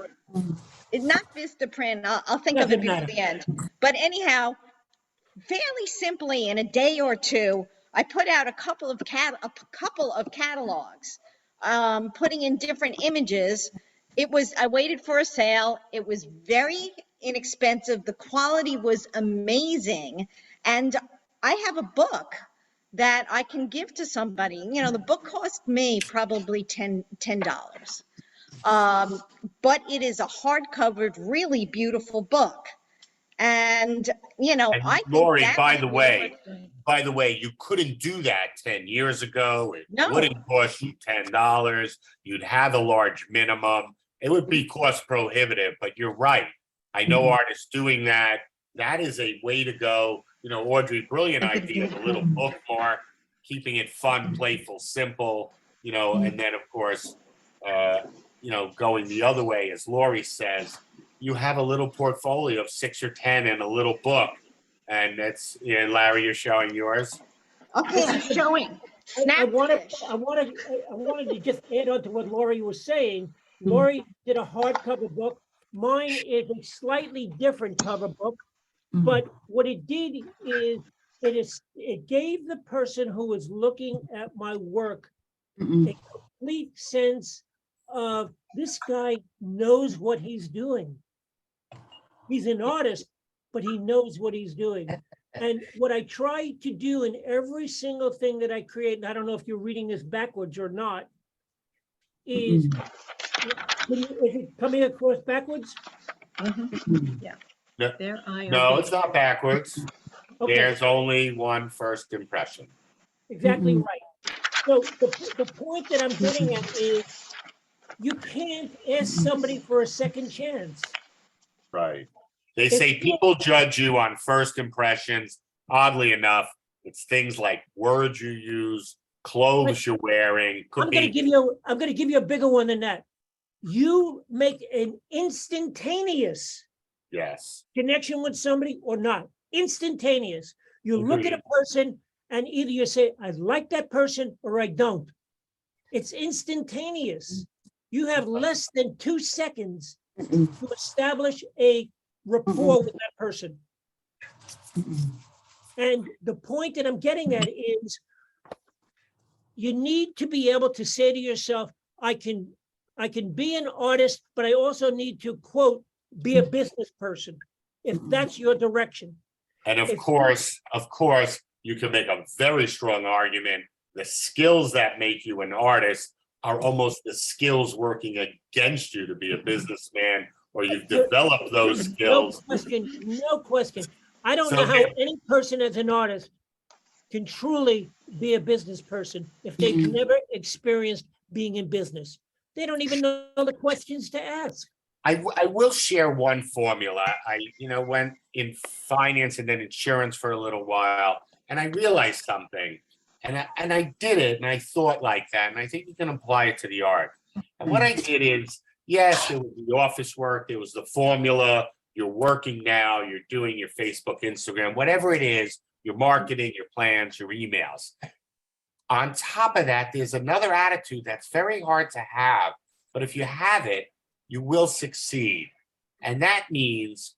it's not Vistaprint. I'll think of it Doesn't before matter. the end. But anyhow, fairly simply, in a day or two, I put out a couple of catalogs, putting in different images. I waited for a sale. It was very inexpensive. The quality was amazing. And I have a book that I can give to somebody. You know, the book cost me probably $10. But it is a hardcover, really beautiful book. And, you know, And I think Lori, that by would the be way, worth- you couldn't do that 10 years ago. It No. wouldn't cost you $10. You'd have a large minimum. It would be cost prohibitive, but you're right. I know artists doing that. That is a way to go. You know, Audrey, brilliant idea, the little bookmark, keeping it fun, playful, simple, you know, and then of course, you know, going the other way, as Lori says, you have a little portfolio of 6 or 10 and a little book. And that's, Larry, you're showing yours. Okay, I'm showing. I wanted Snapfish. to just add on to what Lori was saying. Lori did a hardcover book. Mine is a slightly different cover book, but what it did is it gave the person who was looking at my work a complete sense of this guy knows what he's doing. He's an artist, but he knows what he's doing. And what I try to do in every single thing that I create, and I don't know if you're reading this backwards or not, is, is it coming across backwards? Yeah. No, There I am. No, it's not backwards. Okay, There's only one first impression. exactly right. So the point that I'm getting at is you can't ask somebody for a second chance. Right. They say people judge you on first impressions. Oddly enough, it's things like words you use, clothes you're wearing. I'm going to give you a bigger one than that. You make an instantaneous connection with somebody or not. Instantaneous. You look at a person and either you say, I like that person or I don't. It's instantaneous. You have less than 2 seconds to establish a rapport with that person. And the point that I'm getting at is you need to be able to say to yourself, I can be an artist, but I also need to, quote, be a business person, if that's your direction. And of course, you can make a very strong argument. The skills that make you an artist are almost the skills working against you to be a businessman, or you've developed those skills. No question. I don't know how any person as an artist can truly be a business person if they've never experienced being in business. They don't even know the questions to ask. I will share one formula. I went in finance and then insurance for a little while, and I realized something. And I did it, and I thought like that, and I think you can apply it to the art. And what I did is, yes, there was the office work, there was the formula, you're working now, you're doing your Facebook, Instagram, whatever it is, your marketing, your plans, your emails. On top of that, there's another attitude that's very hard to have, but if you have it, you will succeed. And that means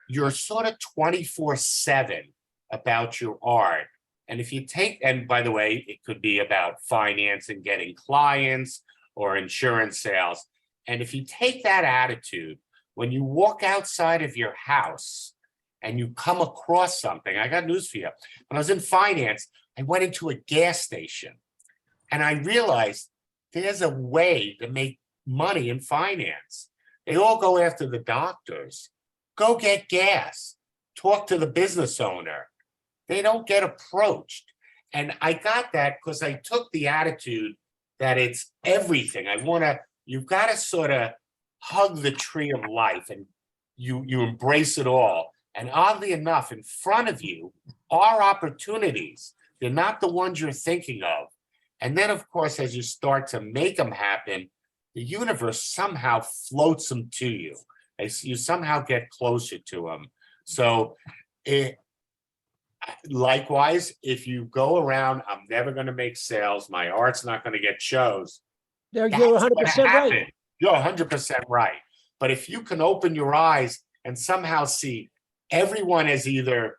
you're sort of 24/7 about your art. And if you take, and by the way, it could be about finance and getting clients or insurance sales. And if you take that attitude, when you walk outside of your house and you come across something, I got news for you. When I was in finance, I went into a gas station and I realized there's a way to make money in finance. They all go after the doctors. Go get gas. Talk to the business owner. They don't get approached. And I got that because I took the attitude that it's everything. You've got to sort of hug the tree of life and you embrace it all. And oddly enough, in front of you are opportunities. They're not the ones you're thinking of. And then, of course, as you start to make them happen, the universe somehow floats them to you. As you somehow get closer to them. So likewise, if you go around, I'm never going to make sales, my art's not going to get shows. You're That's 100% what right. happened. You're 100% right. But if you can open your eyes and somehow see everyone as either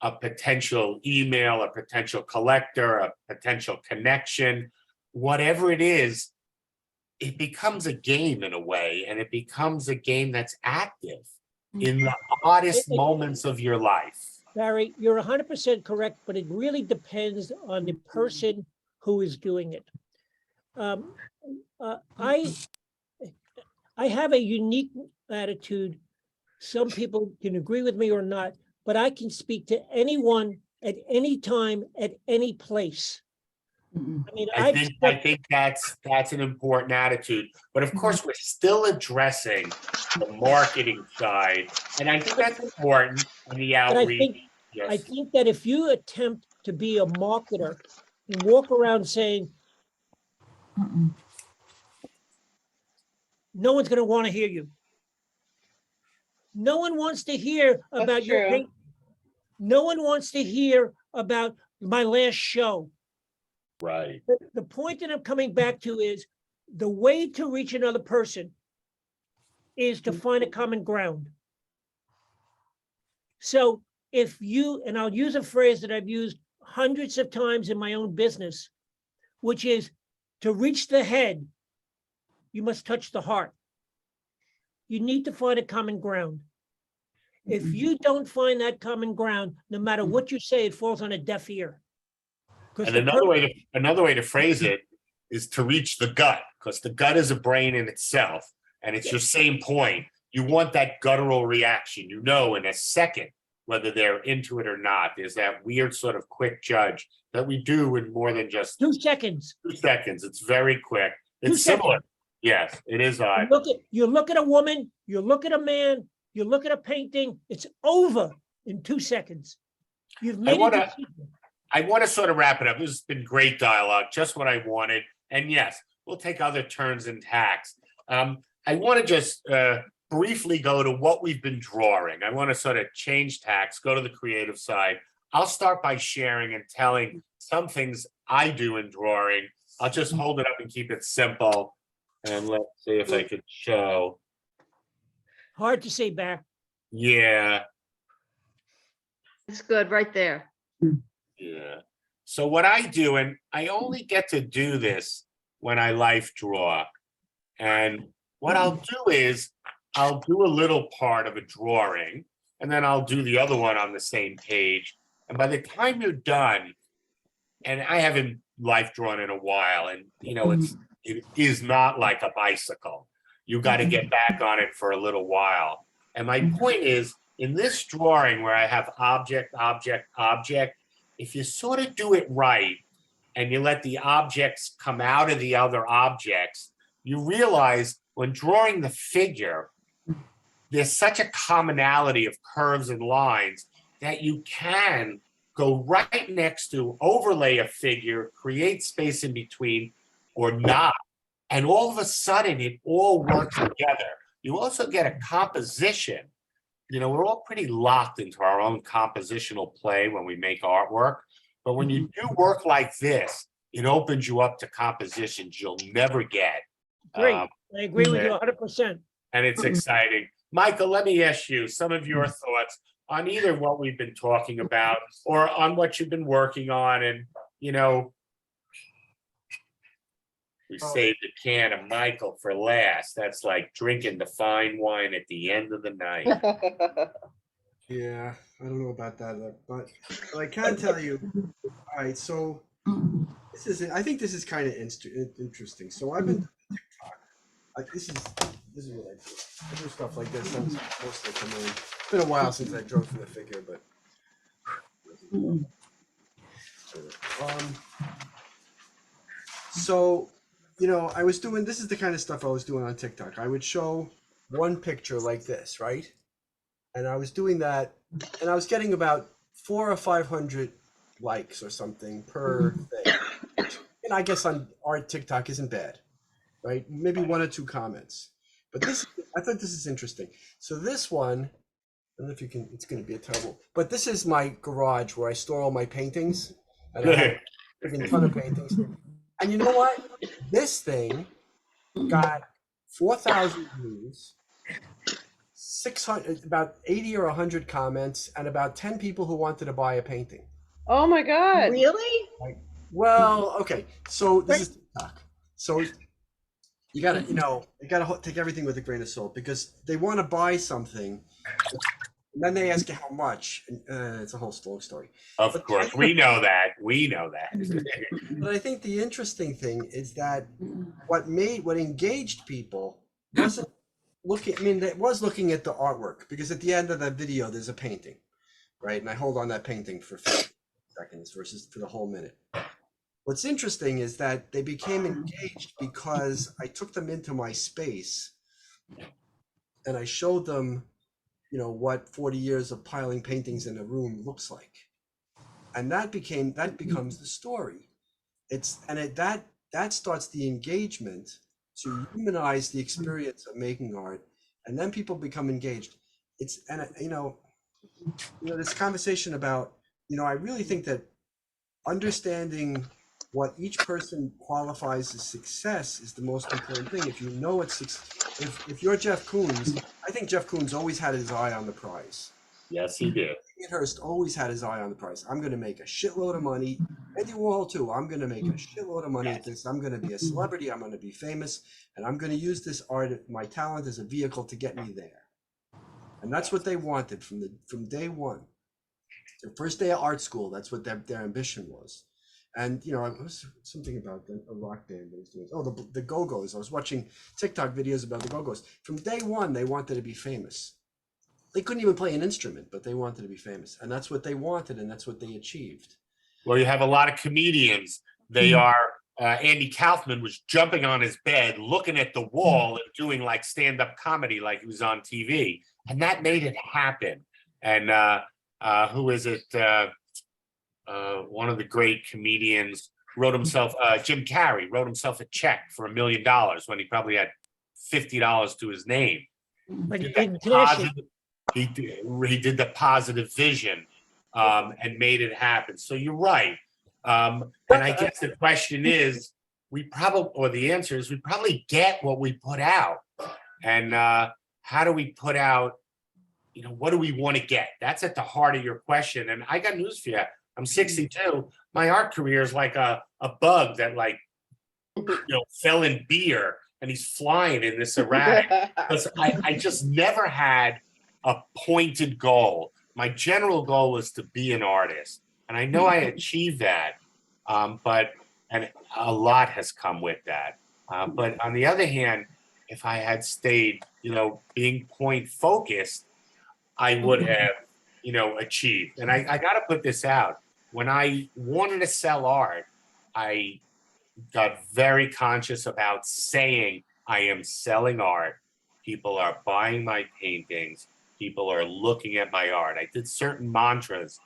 a potential email, a potential collector, a potential connection, whatever it is, it becomes a game in a way, and it becomes a game that's active in the oddest moments of your life. Barry, you're 100% correct, but it really depends on the person who is doing it. I have a unique attitude. Some people can agree with me or not, but I can speak to anyone at any time, at any place. I mean, I think that's an important attitude, but of course we're still addressing the marketing side, and I think that's important in the outreach. I think that if you attempt to be a marketer and walk around saying, no one's going to want to hear you. No one wants to hear about your paint. No one wants to hear about my last show. Right. The point that I'm coming back to is the way to reach another person is to find a common ground. So if you, and I'll use a phrase that I've used hundreds of times in my own business, which is to reach the head, you must touch the heart. You need to find a common ground. If you don't find that common ground, no matter what you say, it falls on a deaf ear. And another way to phrase it is to reach the gut, because the gut is a brain in itself, and it's your same point. You want that guttural reaction, you know, in a second, whether they're into it or not. There's that weird sort of quick judge that we do in more than just 2 seconds. 2 seconds. It's very quick. It's similar. Yes, it is odd. You look at a woman, you look at a man, you look at a painting, it's over in 2 seconds. You've made it. I want to sort of wrap it up. This has been great dialogue, just what I wanted. And yes, we'll take other turns and tacks. I want to just briefly go to what we've been drawing. I want to sort of change tacks, go to the creative side. I'll start by sharing and telling some things I do in drawing. I'll just hold it up and keep it simple. And let's see if I can show. Hard to say back. Yeah. It's good right there. Yeah. So what I do, and I only get to do this when I life draw. And what I'll do is I'll do a little part of a drawing, and then I'll do the other one on the same page. And by the time you're done, and I haven't life drawn in a while, and you know, it is not like a bicycle. You got to get back on it for a little while. And my point is, in this drawing where I have object, object, object, if you sort of do it right and you let the objects come out of the other objects, you realize when drawing the figure, there's such a commonality of curves and lines that you can go right next to, overlay a figure, create space in between, or not, And all of a sudden, it all works together. You also get a composition. You know, we're all pretty locked into our own compositional play when we make artwork. But when you do work like this, it opens you up to compositions you'll never get. Great. I agree with you yeah. 100%. And it's exciting. Michael, let me ask you some of your thoughts on either what we've been talking about or on what you've been working on. And, you know, we saved a can of Michael for last. That's like drinking the fine wine at the end of the night. Yeah, I don't know about that, but I can tell you. All right, so I think this is kind of interesting. So I've been doing TikTok. Like this is what I do. I do stuff like this. I'm mostly familiar. It's been a while since I drove for the figure, but so you know, I was doing this is the kind of stuff I was doing on TikTok. I would show one picture like this, right? And I was doing that, and I was getting about 400 or 500 likes or something per thing. And I guess on our TikTok isn't bad, right? Maybe 1 or 2 comments. But this, I thought this is interesting. So this one, I don't know if you can, it's going to be a terrible, but this is my garage where I store all my paintings. And I have a ton of paintings. And you know what? This thing got 4,000 views, 600, about 80 or 100 comments, and about 10 people who wanted to buy a painting. Oh my God. Really? Well, okay. So this is TikTok. So you gotta, you know, you gotta take everything with a grain of salt because they want to buy something, and then they ask you how much, and it's a whole long story. Of course, we know that. We know that. But I think the interesting thing is that what engaged people wasn't looking. I mean, it was looking at the artwork because at the end of that video, there's a painting, right? And I hold on that painting for 50 seconds versus for the whole minute. What's interesting is that they became engaged because I took them into my space and I showed them, you know, what 40 years of piling paintings in a room looks like. And that becomes the story. That starts the engagement to humanize the experience of making art, and then people become engaged. You know, this conversation about, you know, I really think that understanding what each person qualifies as success is the most important thing. If you know it's if you're Jeff Koons, I think Jeff Koons always had his eye on the prize. Yes, he did. Hurst always had his eye on the prize. I'm going to make a shitload of money. Andy Warhol too. I'm going to make a shitload of money at this. I'm going to be a celebrity. I'm going to be famous, and I'm going to use this art, my talent, as a vehicle to get me there. And that's what they wanted from day one. Their first day of art school. That's what their ambition was. And you know, it was something about a rock band that was doing. Oh, the Go-Go's. I was watching TikTok videos about the Go-Go's. From day one, they wanted to be famous. They couldn't even play an instrument, but they wanted to be famous. And that's what they wanted, and that's what they achieved. Well, you have a lot of comedians. They are, Andy Kaufman was jumping on his bed, looking at the wall and doing like stand-up comedy like he was on TV. And that made it happen. And who is it? One of the great comedians wrote himself, Jim Carrey wrote himself a check for $1 million when he probably had $50 to his name. But he didn't finish it. He did the positive vision and made it happen. So you're right. And I guess the question is, the answer is we probably get what we put out. And how do we put out, you know, what do we want to get? That's at the heart of your question. And I got news for you. I'm 62. My art career is like a bug that like, you know, fell in beer and he's flying in this erratic. Because I just never had a pointed goal. My general goal was to be an artist. And I know I achieved that. But a lot has come with that. But on the other hand, if I had stayed, you know, being point focused, I would have, you know, achieved. And I got to put this out. When I wanted to sell art, I got very conscious about saying I am selling art. People are buying my paintings. People are looking at my art. I did certain mantras,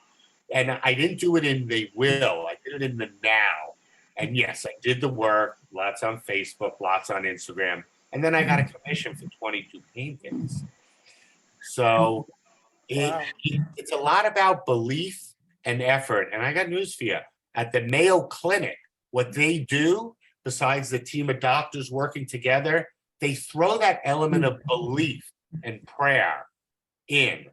and I didn't do it in they will. I did it in the now. And yes, I did the work, lots on Facebook, lots on Instagram. And then I got a commission for 22 paintings. So Wow. it's a lot about belief and effort. And I got news for you. At the Mayo Clinic, what they do, besides the team of doctors working together, they throw that element of belief and prayer in.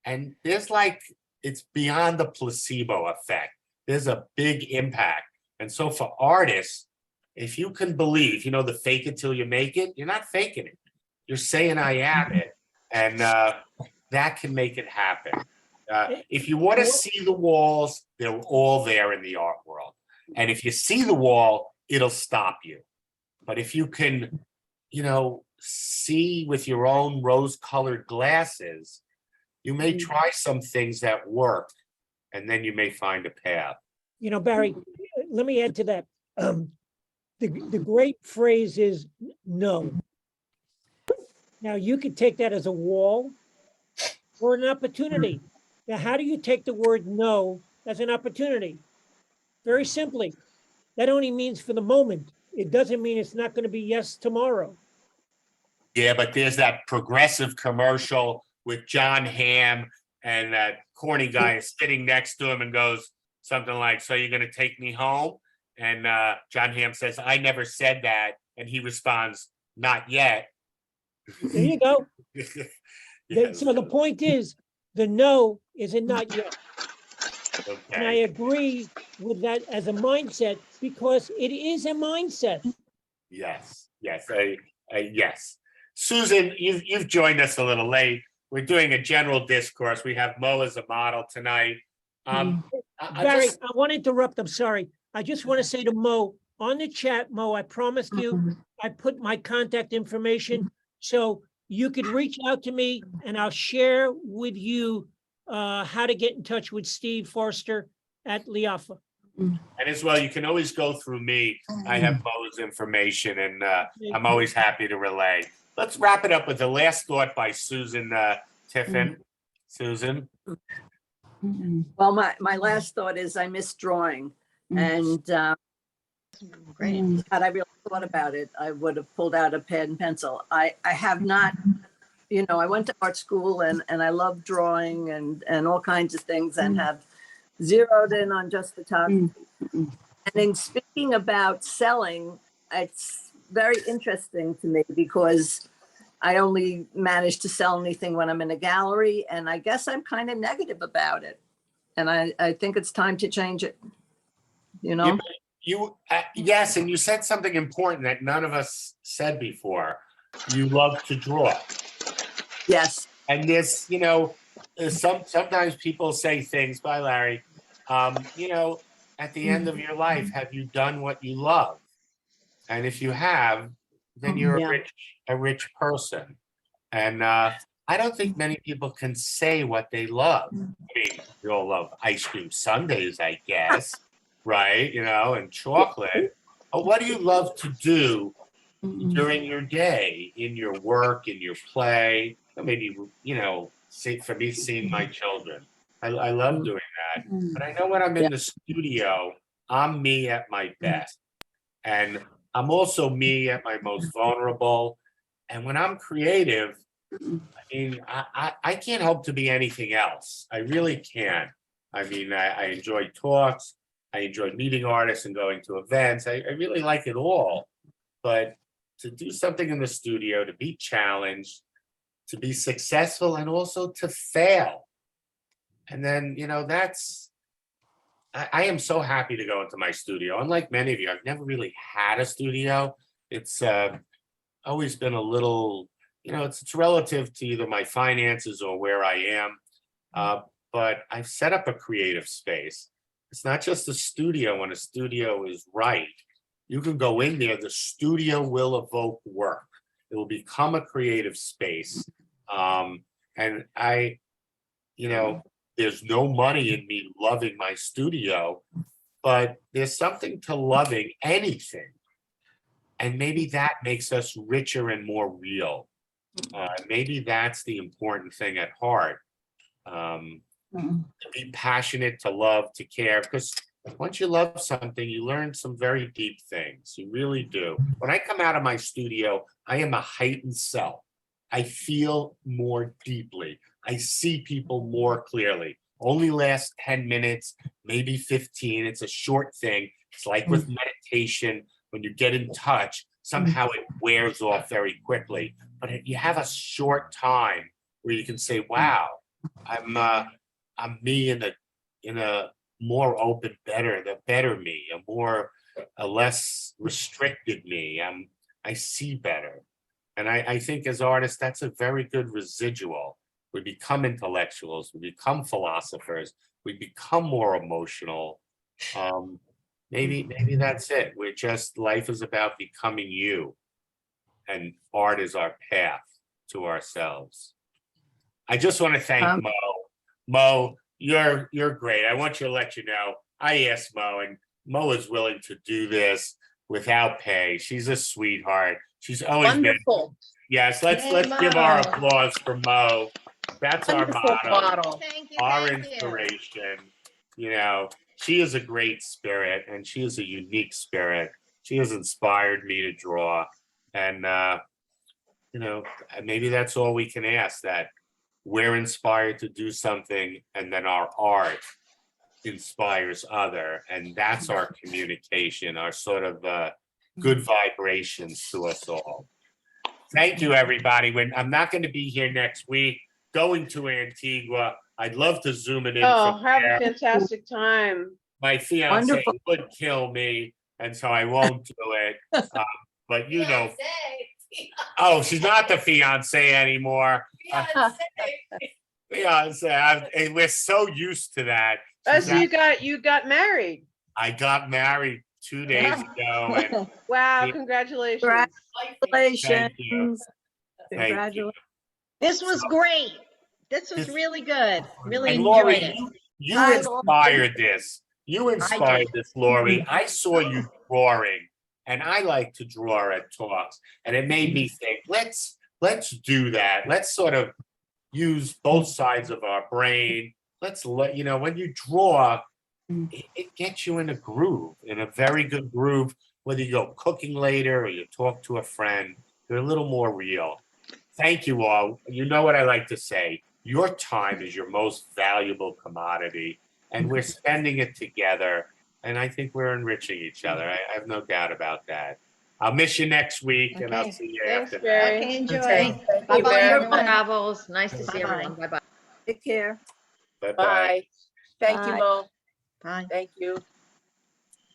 And there's like, it's beyond the placebo effect. There's a big impact. And so for artists, if you can believe, you know, the fake it till you make it, you're not faking it. You're saying I am it. And that can make it happen. If you want to see the walls, they're all there in the art world. And if you see the wall, it'll stop you. But if you can, you know, see with your own rose-colored glasses, you may try some things that work, and then you may find a path. You know, Barry, let me add to that. The great phrase is no. Now, you could take that as a wall or an opportunity. Now, how do you take the word no as an opportunity? Very simply, that only means for the moment. It doesn't mean it's not going to be yes tomorrow. Yeah, but there's that Progressive commercial with John Hamm, and that corny guy is sitting next to him and goes something like, "So you're going to take me home?" And John Hamm says, "I never said that." And he responds, "Not yet." There you go. Yes. So the point is, the no is a not yet. And I Okay. agree with that as a mindset, because it is a mindset. Yes. Yes. Yes. Susan, you've joined us a little late. We're doing a general discourse. We have Mo as a model tonight. I Barry, just- I want to interrupt. I'm sorry. I just want to say to Mo, on the chat, Mo, I promised you, I put my contact information, so you could reach out to me and I'll share with you how to get in touch with Steve Forster at Liafa. And as well, you can always go through me. I have Mo's information, and I'm always happy to relay. Let's wrap it up with the last thought by Susan Tiffin. Susan? Well, my last thought is I miss drawing, and Great. had I really thought about it, I would have pulled out a pen and pencil. I have not, you know, I went to art school and I love drawing and all kinds of things, and have zeroed in on just photography. And in speaking about selling, it's very interesting to me because I only manage to sell anything when I'm in a gallery, and I guess I'm kind of negative about it. And I think it's time to change it, you know? Yes, and you said something important that none of us said before. You love to draw. Yes. And this, you know, sometimes people say things, bye Larry, you know, at the end of your life, have you done what you love? And if you have, then you're Yeah. a rich person. And I don't think many people can say what they love. I mean, we all love ice cream sundaes, I guess, right? You know, and chocolate. But what do you love to do during your day, in your work, in your play? Or maybe, you know, for me, seeing my children. I love doing that. But I know when I'm in the studio, I'm me at my best. And I'm also me at my most vulnerable. And when I'm creative, I mean, I can't hope to be anything else. I really can't. I mean, I enjoy talks. I enjoy meeting artists and going to events. I really like it all. But to do something in the studio, to be challenged, to be successful, and also to fail. And then, you know, I am so happy to go into my studio. Unlike many of you, I've never really had a studio. It's always been a little, you know, it's relative to either my finances or where I am. But I've set up a creative space. It's not just a studio when a studio is right. You can go in there, the studio will evoke work. It will become a creative space. And you know, there's no money in me loving my studio, but there's something to loving anything. And maybe that makes us richer and more real. Maybe that's the important thing at heart. To be passionate, to love, to care, because once you love something, you learn some very deep things. You really do. When I come out of my studio, I am a heightened self. I feel more deeply. I see people more clearly. Only lasts 10 minutes, maybe 15. It's a short thing. It's like with meditation, when you get in touch, somehow it wears off very quickly. But you have a short time where you can say, wow, I'm me in a more open, the better me, a less restricted me. I see better. And I think as artists, that's a very good residual. We become intellectuals, we become philosophers, we become more emotional. Maybe that's it. Life is about becoming you. And art is our path to ourselves. I just want to thank Mo. Mo, you're great. I want you to let you know, I asked Mo, and Mo is willing to do this without pay. She's a sweetheart. She's always Wonderful. been. Yes, let's Hey, give our Mo. applause for Mo. That's our Wonderful motto, model. Thank you, our thank you. inspiration. You know, she is a great spirit, and she is a unique spirit. She has inspired me to draw, and maybe that's all we can ask, that we're inspired to do something, and then our art inspires other, and that's our communication, our sort of good vibrations to us all. Thank you, everybody. I'm not going to be here next week, going to Antigua. I'd love to zoom it in Oh, from have there. a fantastic time. My fiance Wonderful. would kill me, and so I won't do it. But oh, she's not the fiance anymore. Fiance, we're so used to that. Oh, so you got married. I got married 2 days ago, and Wow, Yeah. congratulations. Congratulations. you. Congratulations. This was great. This was really good. Really and enjoyed Lori, it. you Hi, inspired this. You inspired this, Lori. I saw you drawing, and I like to draw at talks, and it made me think, let's do that. Let's sort of use both sides of our brain. Let's when you draw, it gets you in a groove, in a very good groove, whether you go cooking later or you talk to a friend, you're a little more real. Thank you all. You know what I like to say, your time is your most valuable commodity, and we're spending it together, and I think we're enriching each other. I have no doubt about that. I'll miss you next week, and I'll Okay. see you Thanks, after that. Barry. Okay, enjoy. Thank you, Bye-bye, Barry. everyone. Travels. Nice to see Bye-bye. everyone. Bye-bye. Take care. Bye-bye. Bye. Thank you, Bye. Mo. Bye. Thank you.